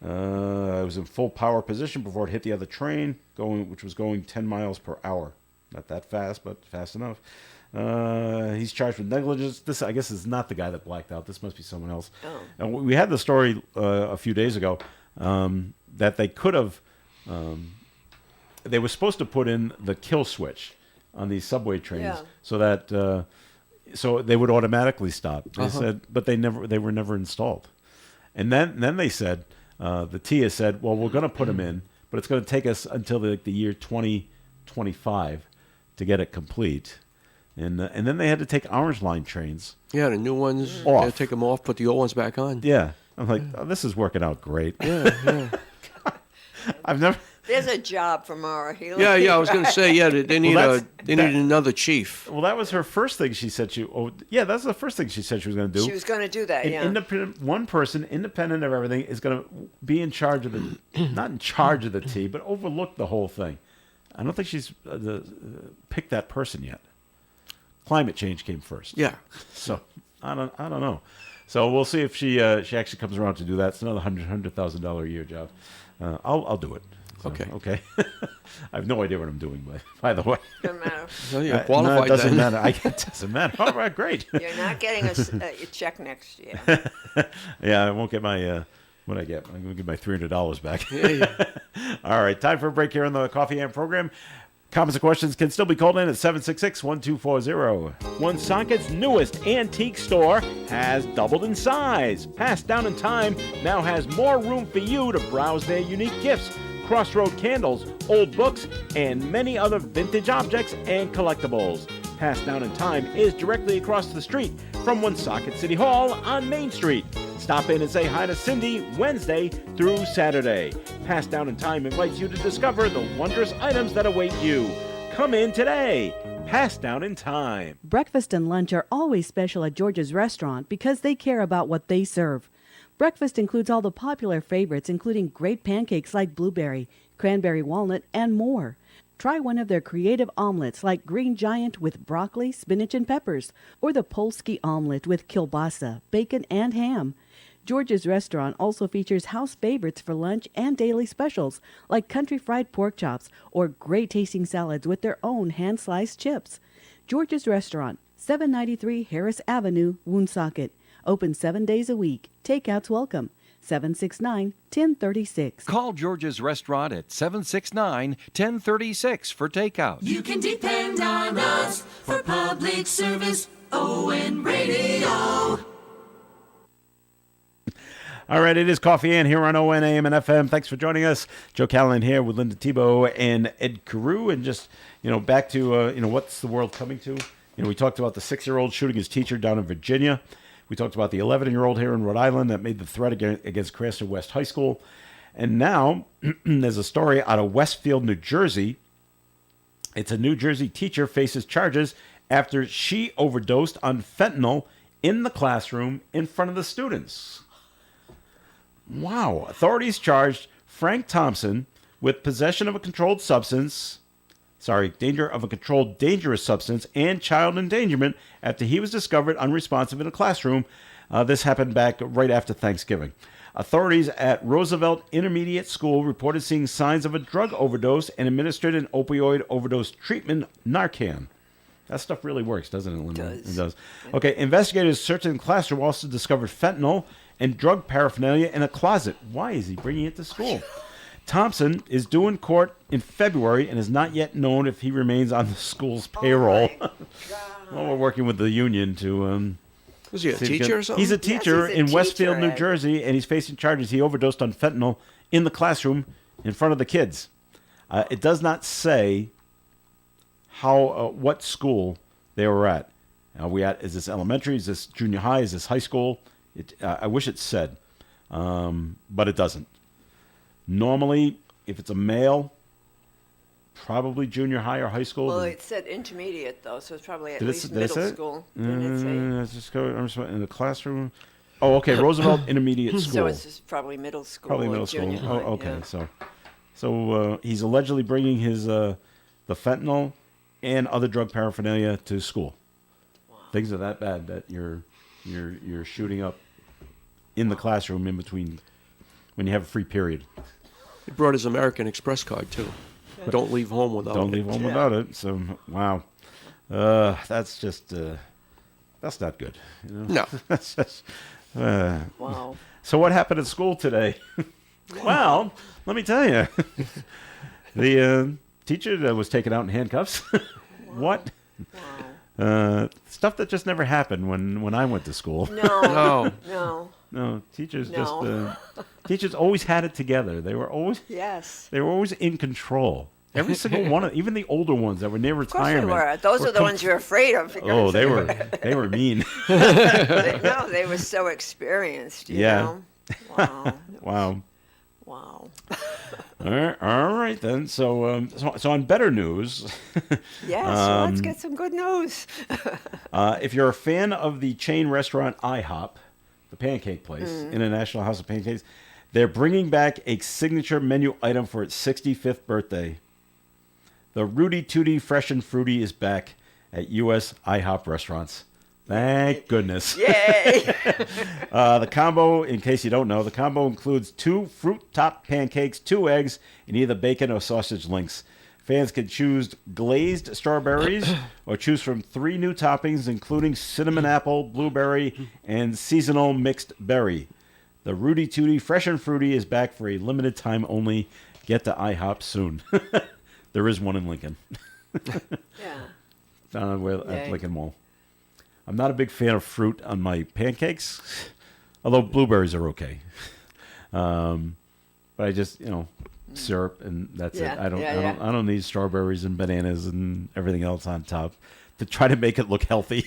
It was in full power position before it hit the other train, which was going 10 miles per hour. Not that fast, but fast enough. He's charged with negligence. This, I guess, is not the guy that blacked out. This must be someone else. Oh. And we had the story a few days ago that they could have. They were supposed to put in the kill switch on these subway trains Yeah. so that so they would automatically stop. They said, but they were never installed. And then they said, the TIA said, well, we're going to put them in, but it's going to take us until the year 2025 to get it complete. And then they had to take Orange Line trains. Yeah, the new ones, Off. yeah, take them off, put the old ones back on. Yeah. I'm like, oh, this is working out great. Yeah. I've never. There's a job for Mara Healy. Yeah, I was going to say, yeah, they need that's- they need another chief. Well, that was her first thing she said that's the first thing she said she was going to do. She was going to do that, An yeah. independent, one person, independent of everything, is going to be in charge of the, not in charge of the tea, but overlook the whole thing. I don't think she's picked that person yet. Climate change came first. Yeah. So I don't know. So we'll see if she actually comes around to do that. It's another $100,000 a year job. I'll do it. So, Okay. Okay. I have no idea what I'm doing, by the way. Doesn't matter. So you're No, qualified it doesn't then. matter. It doesn't matter. All right, great. You're not getting a check next year. Yeah, I won't get my what I get. I'm going to get my $300 back. Yeah. All right, time for a break here on the Coffee Amp program. Comments and questions can still be called in at 766-1240. Woonsocket's newest antique store has doubled in size. Passed Down in Time now has more room for you to browse their unique gifts, Crossroad candles, old books, and many other vintage objects and collectibles. Passed Down in Time is directly across the street from Woonsocket City Hall on Main Street. Stop in and say hi to Cindy Wednesday through Saturday. Passed Down in Time invites you to discover the wondrous items that await you. Come in today. Passed Down in Time. Breakfast and lunch are always special at George's Restaurant because they care about what they serve. Breakfast includes all the popular favorites, including great pancakes like blueberry, cranberry walnut, and more. Try one of their creative omelets like Green Giant with broccoli, spinach, and peppers, or the Polsky omelet with kielbasa, bacon, and ham. George's Restaurant also features house favorites for lunch and daily specials like country fried pork chops or great tasting salads with their own hand-sliced chips. George's Restaurant, 793 Harris Avenue, Woonsocket. Open 7 days a week. Takeouts welcome. 769-1036. Call George's Restaurant at 769-1036 for takeout. You can depend on us for public service. ON Radio. All right, it is Coffee Ann here on ON AM and FM. Thanks for joining us. Joe Callahan here with Linda Tebow and Ed Carew. And just, back to, what's the world coming to? We talked about the 6-year-old shooting his teacher down in Virginia. We talked about the 11-year-old here in Rhode Island that made the threat against Cranston West High School. And now there's a story out of Westfield, New Jersey. It's a New Jersey teacher faces charges after she overdosed on fentanyl in the classroom in front of the students. Wow. Authorities charged Frank Thompson with possession of a controlled substance, danger of a controlled dangerous substance, and child endangerment after he was discovered unresponsive in a classroom. This happened back right after Thanksgiving. Authorities at Roosevelt Intermediate School reported seeing signs of a drug overdose and administered an opioid overdose treatment, Narcan. That stuff really works, doesn't it, Linda? It does. It does. Okay, investigators searching the classroom also discovered fentanyl and drug paraphernalia in a closet. Why is he bringing it to school? Thompson is due in court in February and is not yet known if he remains on the school's payroll. Well, we're working with the union to... Was he a teacher or something? He's a teacher Yes, he's a in Westfield, teacher, New Ed. Jersey, and he's facing charges. He overdosed on fentanyl in the classroom in front of the kids. It does not say what school they were at. Is this elementary? Is this junior high? Is this high school? I wish it said, but it doesn't. Normally, if it's a male, probably junior high or high school. Well, it said intermediate, though, so it's probably at Did it least say- did it middle say it? school. Didn't it say? Let's just go in the classroom. Oh, okay, Roosevelt Intermediate School. So it's just probably middle school. Probably or middle school. junior Oh, high, okay. yeah. So he's allegedly bringing his the fentanyl and other drug paraphernalia to school. Things are that bad that you're shooting up in the classroom in between when you have a free period. He brought his American Express card, too. Don't leave home without Don't it. leave home without it. So wow, that's just that's not good. You know? No. That's just. Wow. So what happened at school today? Well, let me tell you. The teacher that was taken out in handcuffs. What? Wow. Stuff that just never happened when I went to school. No. No. No. No, teachers No. teachers always had it together. They were always Yes. in control. Every single one of even the older ones that were near Of course they retirement. were. Those are the ones you're afraid of. Oh, because they were mean. no, they were so experienced. You Yeah. know? Wow. Wow. Wow. All right then. So on better news, Yes. Let's get some good news. if you're a fan of the chain restaurant IHOP, the pancake place, International House of Pancakes, they're bringing back a signature menu item for its 65th birthday. The Rudy Tooty Fresh and Fruity is back at U.S. IHOP restaurants. Thank goodness. Yay. The combo, in case you don't know, the combo includes 2 fruit-topped pancakes, 2 eggs, and either bacon or sausage links. Fans can choose glazed strawberries or choose from 3 new toppings, including cinnamon apple, blueberry, and seasonal mixed berry. The Rudy Tooty Fresh and Fruity is back for a limited time only. Get to IHOP soon. There is one in Lincoln. Yeah. At Yay. Lincoln Mall. I'm not a big fan of fruit on my pancakes, although blueberries are okay. But I just, syrup and that's it. Yeah, I don't, yeah, I don't, yeah. I don't need strawberries and bananas and everything else on top to try to make it look healthy.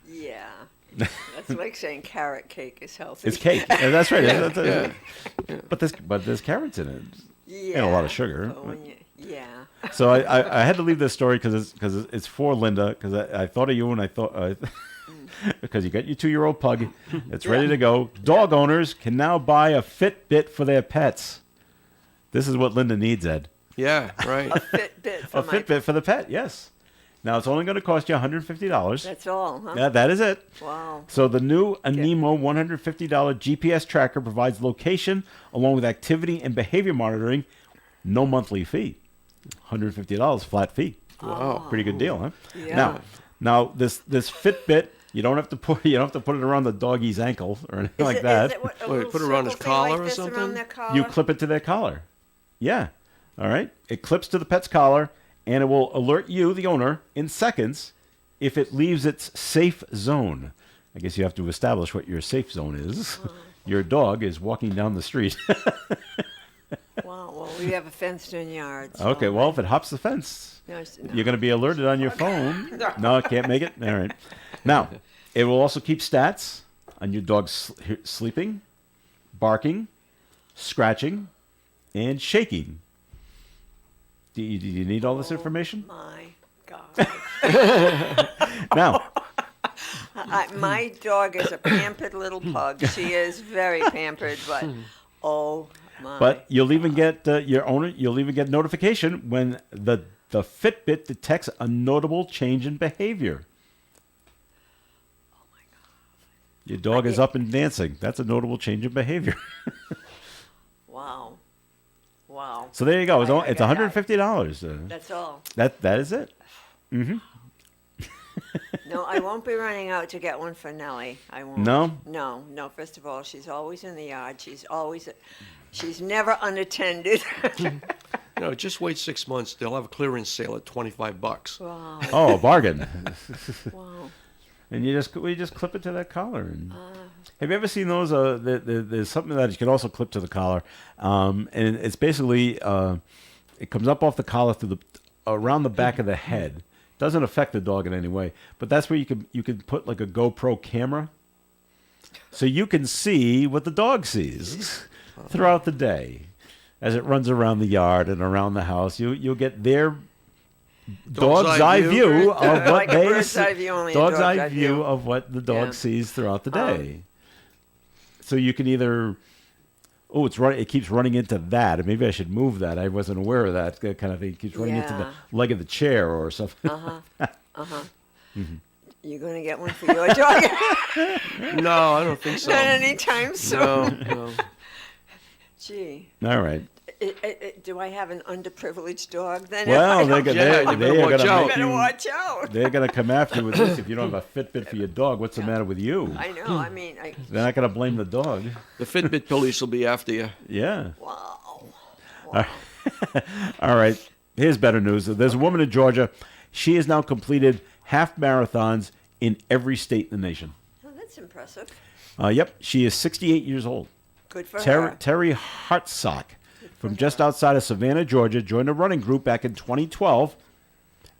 Yeah. That's like saying carrot cake is healthy. It's cake. Yeah, that's right. But there's carrots in it. Yeah. And a lot of sugar. But when yeah. So I had to leave this story because it's for Linda because I thought of you and I thought because you got your 2-year-old pug, it's ready to go. Dog owners can now buy a Fitbit for their pets. This is what Linda needs, Ed. Yeah, right. Fitbit for A my Fitbit for the pet, yes. Now it's only going to cost you $150. That's all, huh? Yeah, that is it. Wow. So the new Anemo $150 GPS tracker provides location along with activity and behavior monitoring, no monthly fee. $150 flat fee. Wow. Pretty good deal, huh? Yeah. Now this Fitbit, you don't have to put it around the doggy's ankle or anything like that. Is it what, a Wait, little put it around his circle thing collar like or this something? around their collar? You clip it to their collar. Yeah. All right. It clips to the pet's collar, and it will alert you, the owner, in seconds if it leaves its safe zone. I guess you have to establish what your safe zone is. Your dog is walking down the street. Wow. Well, we have a fenced-in yard. So Okay. Well, if it hops the fence, no. you're going to be alerted on your phone. No, can't make it. All right. Now, it will also keep stats on your dog's sleeping, barking, scratching, and shaking. Do you need all this information? My. God. Now, My dog is a pampered little pug. She is very pampered, but oh my. but you'll even get your owner. You'll even get notification when the Fitbit detects a notable change in behavior. Oh my God. Your dog is up and dancing. That's a notable change in behavior. Wow. Wow. So there you go. It's I got $150. That's all. That is it. No, I won't be running out to get one for Nellie. I won't. No? No. First of all, she's always in the yard. She's never unattended. Just wait 6 months. They'll have a clearance sale at $25. Wow. Oh, a bargain. Wow. And we just clip it to that collar. And have you ever seen those? There's something that you can also clip to the collar, and it's basically it comes up off the collar through around the back of the head. Doesn't affect the dog in any way, but that's where you could put like a GoPro camera, so you can see what the dog sees throughout the day as it runs around the yard and around the house. You'll get their dog's eye view of what Like a they bird's see. eye view, only a Dog's dog's eye eye view view. of what the dog Yeah. sees throughout the day. So you can either, it's running. It keeps running into that, and maybe I should move that. I wasn't aware of that kind of thing. It keeps running into the Yeah. leg of the chair or something. You going to get one for your dog? No, I don't think so. Not anytime soon. No. Gee. All right. Do I have an underprivileged dog then? Well, I don't- they Yeah, you are better watch gonna out. make better you. watch out. They're gonna come after you with this if you don't have a Fitbit for your dog. What's the matter with you? I know. I mean, They're not gonna blame the dog. The Fitbit police will be after you. Yeah. wow. All right. Here's better news. There's a woman in Georgia. She has now completed half marathons in every state in the nation. Oh, that's impressive. Yep. She is 68 years old. Good for her. Terry Hartsock from just outside of Savannah, Georgia, joined a running group back in 2012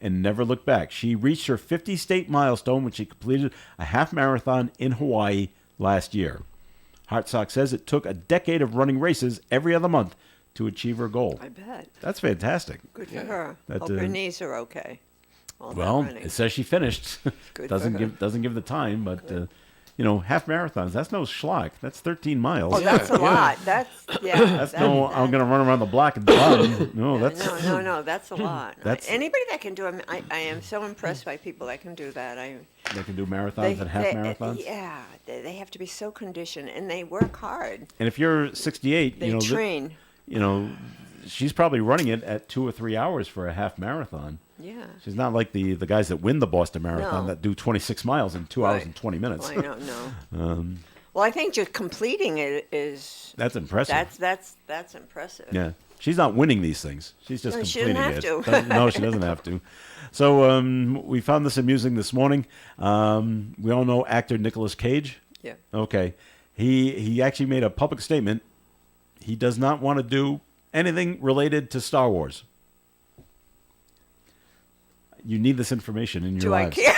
and never looked back. She reached her 50-state milestone when she completed a half marathon in Hawaii last year. Hartsock says it took a decade of running races every other month to achieve her goal. I bet. That's fantastic. Good for her. That, Hope her knees are okay. All that Well, running. it says she finished. Good doesn't for her. doesn't give the time, but half marathons. That's no schlock. That's 13 miles. Oh, that's a lot. That's That's no. I'm gonna run around the block and run. No, that's No. That's a lot. That's- Anybody that can do it. I am so impressed by people that can do that. They can do marathons and half marathons. Yeah, they have to be so conditioned, and they work hard. And if you're 68, They train. She's probably running it at 2 or 3 hours for a half marathon. Yeah. She's not like the guys that win the Boston Marathon No. that do 26 miles in 2 hours Right. and 20 minutes. Well, I don't know. Well, I think just completing it is That's impressive. that's impressive. Yeah. She's not winning these things. She's just No, she completing doesn't have it. to. No, she doesn't have to. So we found this amusing this morning. We all know actor Nicolas Cage. Yeah. Okay. He actually made a public statement. He does not want to do anything related to Star Wars. You need this information in your Do I lives. care?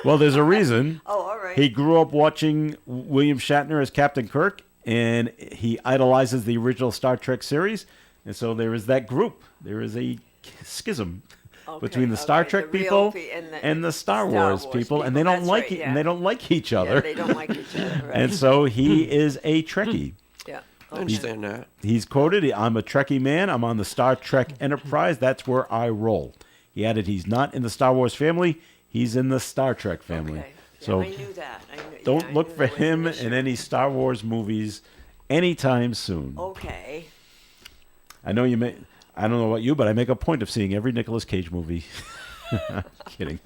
Well, there's a reason. Oh, all right. He grew up watching William Shatner as Captain Kirk, and he idolizes the original Star Trek series. And so there is that group. There is a schism between the Star Trek the real people and the Star Wars people, and they don't That's like right, and they don't like each other. Yeah, they don't like each other. Right. And so he is a Trekkie. yeah. I understand that. He's quoted, "I'm a Trekkie man. I'm on the Star Trek Enterprise. That's where I roll." He added, "He's not in the Star Wars family. He's in the Star Trek family." Okay. Yeah, So I knew that. I don't look knew for there was an him issue. in any Star Wars movies anytime soon. Okay. I know you may. I don't know about you, but I make a point of seeing every Nicolas Cage movie. Kidding.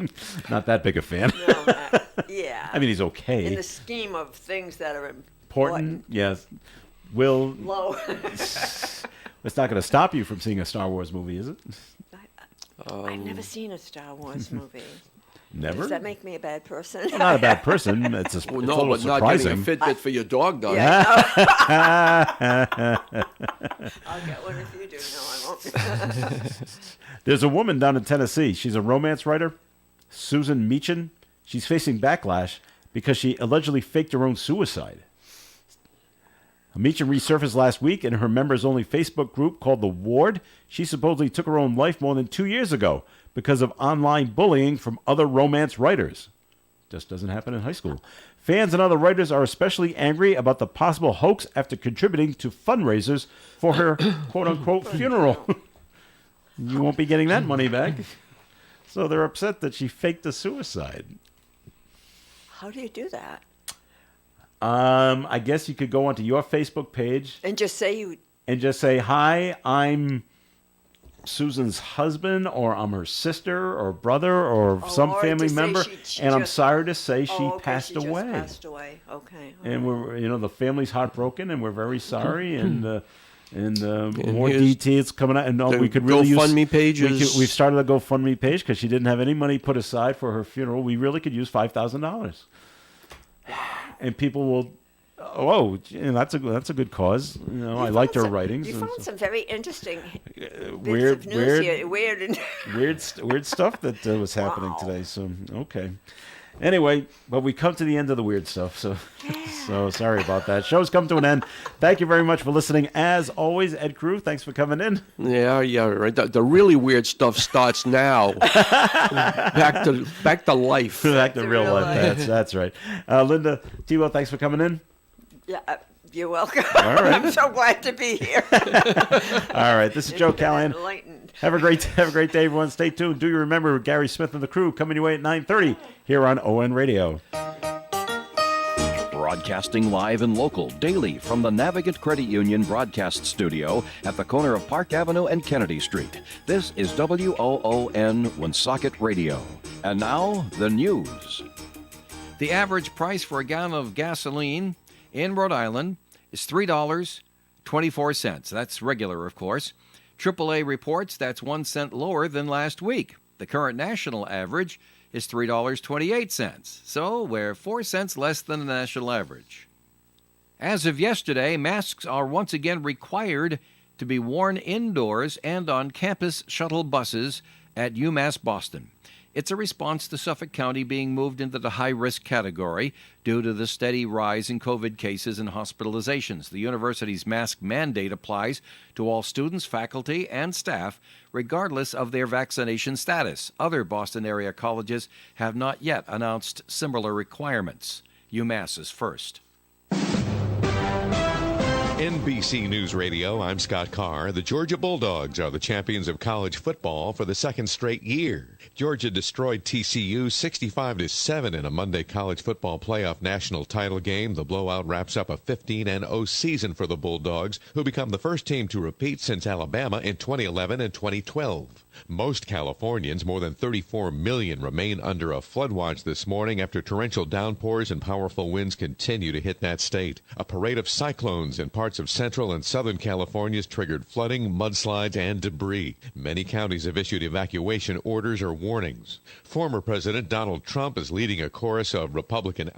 Not that big a fan. No, yeah. I mean, he's okay. in the scheme of things that are Important, yes. Will low. it's not going to stop you from seeing a Star Wars movie, is it? I've never seen a Star Wars movie. Never. Does that make me a bad person? Well, not a bad person. It's a, Well, it's a no, little but not getting surprising. a Fitbit for your dog does. I'll get one if you do. No, I won't. There's a woman down in Tennessee. She's a romance writer, Susan Meechan. She's facing backlash because she allegedly faked her own suicide. Meacham resurfaced last week in her members-only Facebook group called The Ward. She supposedly took her own life more than 2 years ago because of online bullying from other romance writers. Just doesn't happen in high school. Fans and other writers are especially angry about the possible hoax after contributing to fundraisers for her quote-unquote funeral. You won't be getting that money back. So they're upset that she faked a suicide. How do you do that? I guess you could go onto your Facebook page And just say you. and just say, "Hi, I'm Susan's husband, or I'm her sister or brother or some or family to say member, she and I'm just- sorry to say she Okay, passed she just away." passed away. Okay. And we're, the family's heartbroken, and we're very sorry, and more here's details coming out, and the we could really use GoFundMe page is- We've started a GoFundMe page because she didn't have any money put aside for her funeral. We really could use $5,000, and people will. Oh, that's a good cause. I liked her writings. You and found so- some very interesting bits weird, of news here. Weird and weird stuff that was happening Wow. today. So okay. Anyway, but we come to the end of the weird stuff. So so sorry about that. Show's come to an end. Thank you very much for listening. As always, Ed Crew, thanks for coming in. Yeah, right. The really weird stuff starts now. back to life. Back to real real life. life. That's right. Linda T-Well, thanks for coming in. yeah, you're welcome. All right. I'm so glad to be here. All right, this is Joe Callahan. Enlightened. Have a great day, everyone. Stay tuned. Do you remember Gary Smith and the crew coming your way at 9:30 here on ON Radio. Broadcasting live and local daily from the Navigant Credit Union broadcast studio at the corner of Park Avenue and Kennedy Street. This is WOON Woonsocket Radio. And now, the news. The average price for a gallon of gasoline in Rhode Island is $3.24. That's regular, of course. AAA reports that's 1 cent lower than last week. The current national average is $3.28, so we're 4 cents less than the national average. As of yesterday, masks are once again required to be worn indoors and on campus shuttle buses at UMass Boston. It's a response to Suffolk County being moved into the high-risk category due to the steady rise in COVID cases and hospitalizations. The university's mask mandate applies to all students, faculty, and staff, regardless of their vaccination status. Other Boston-area colleges have not yet announced similar requirements. UMass is first. NBC News Radio, I'm Scott Carr. The Georgia Bulldogs are the champions of college football for the second straight year. Georgia destroyed TCU 65-7 in a Monday college football playoff national title game. The blowout wraps up a 15-0 season for the Bulldogs, who become the first team to repeat since Alabama in 2011 and 2012. Most Californians, more than 34 million, remain under a flood watch this morning after torrential downpours and powerful winds continue to hit that state. A parade of cyclones in parts of central and southern California has triggered flooding, mudslides, and debris. Many counties have issued evacuation orders or warnings. Former President Donald Trump is leading a chorus of Republican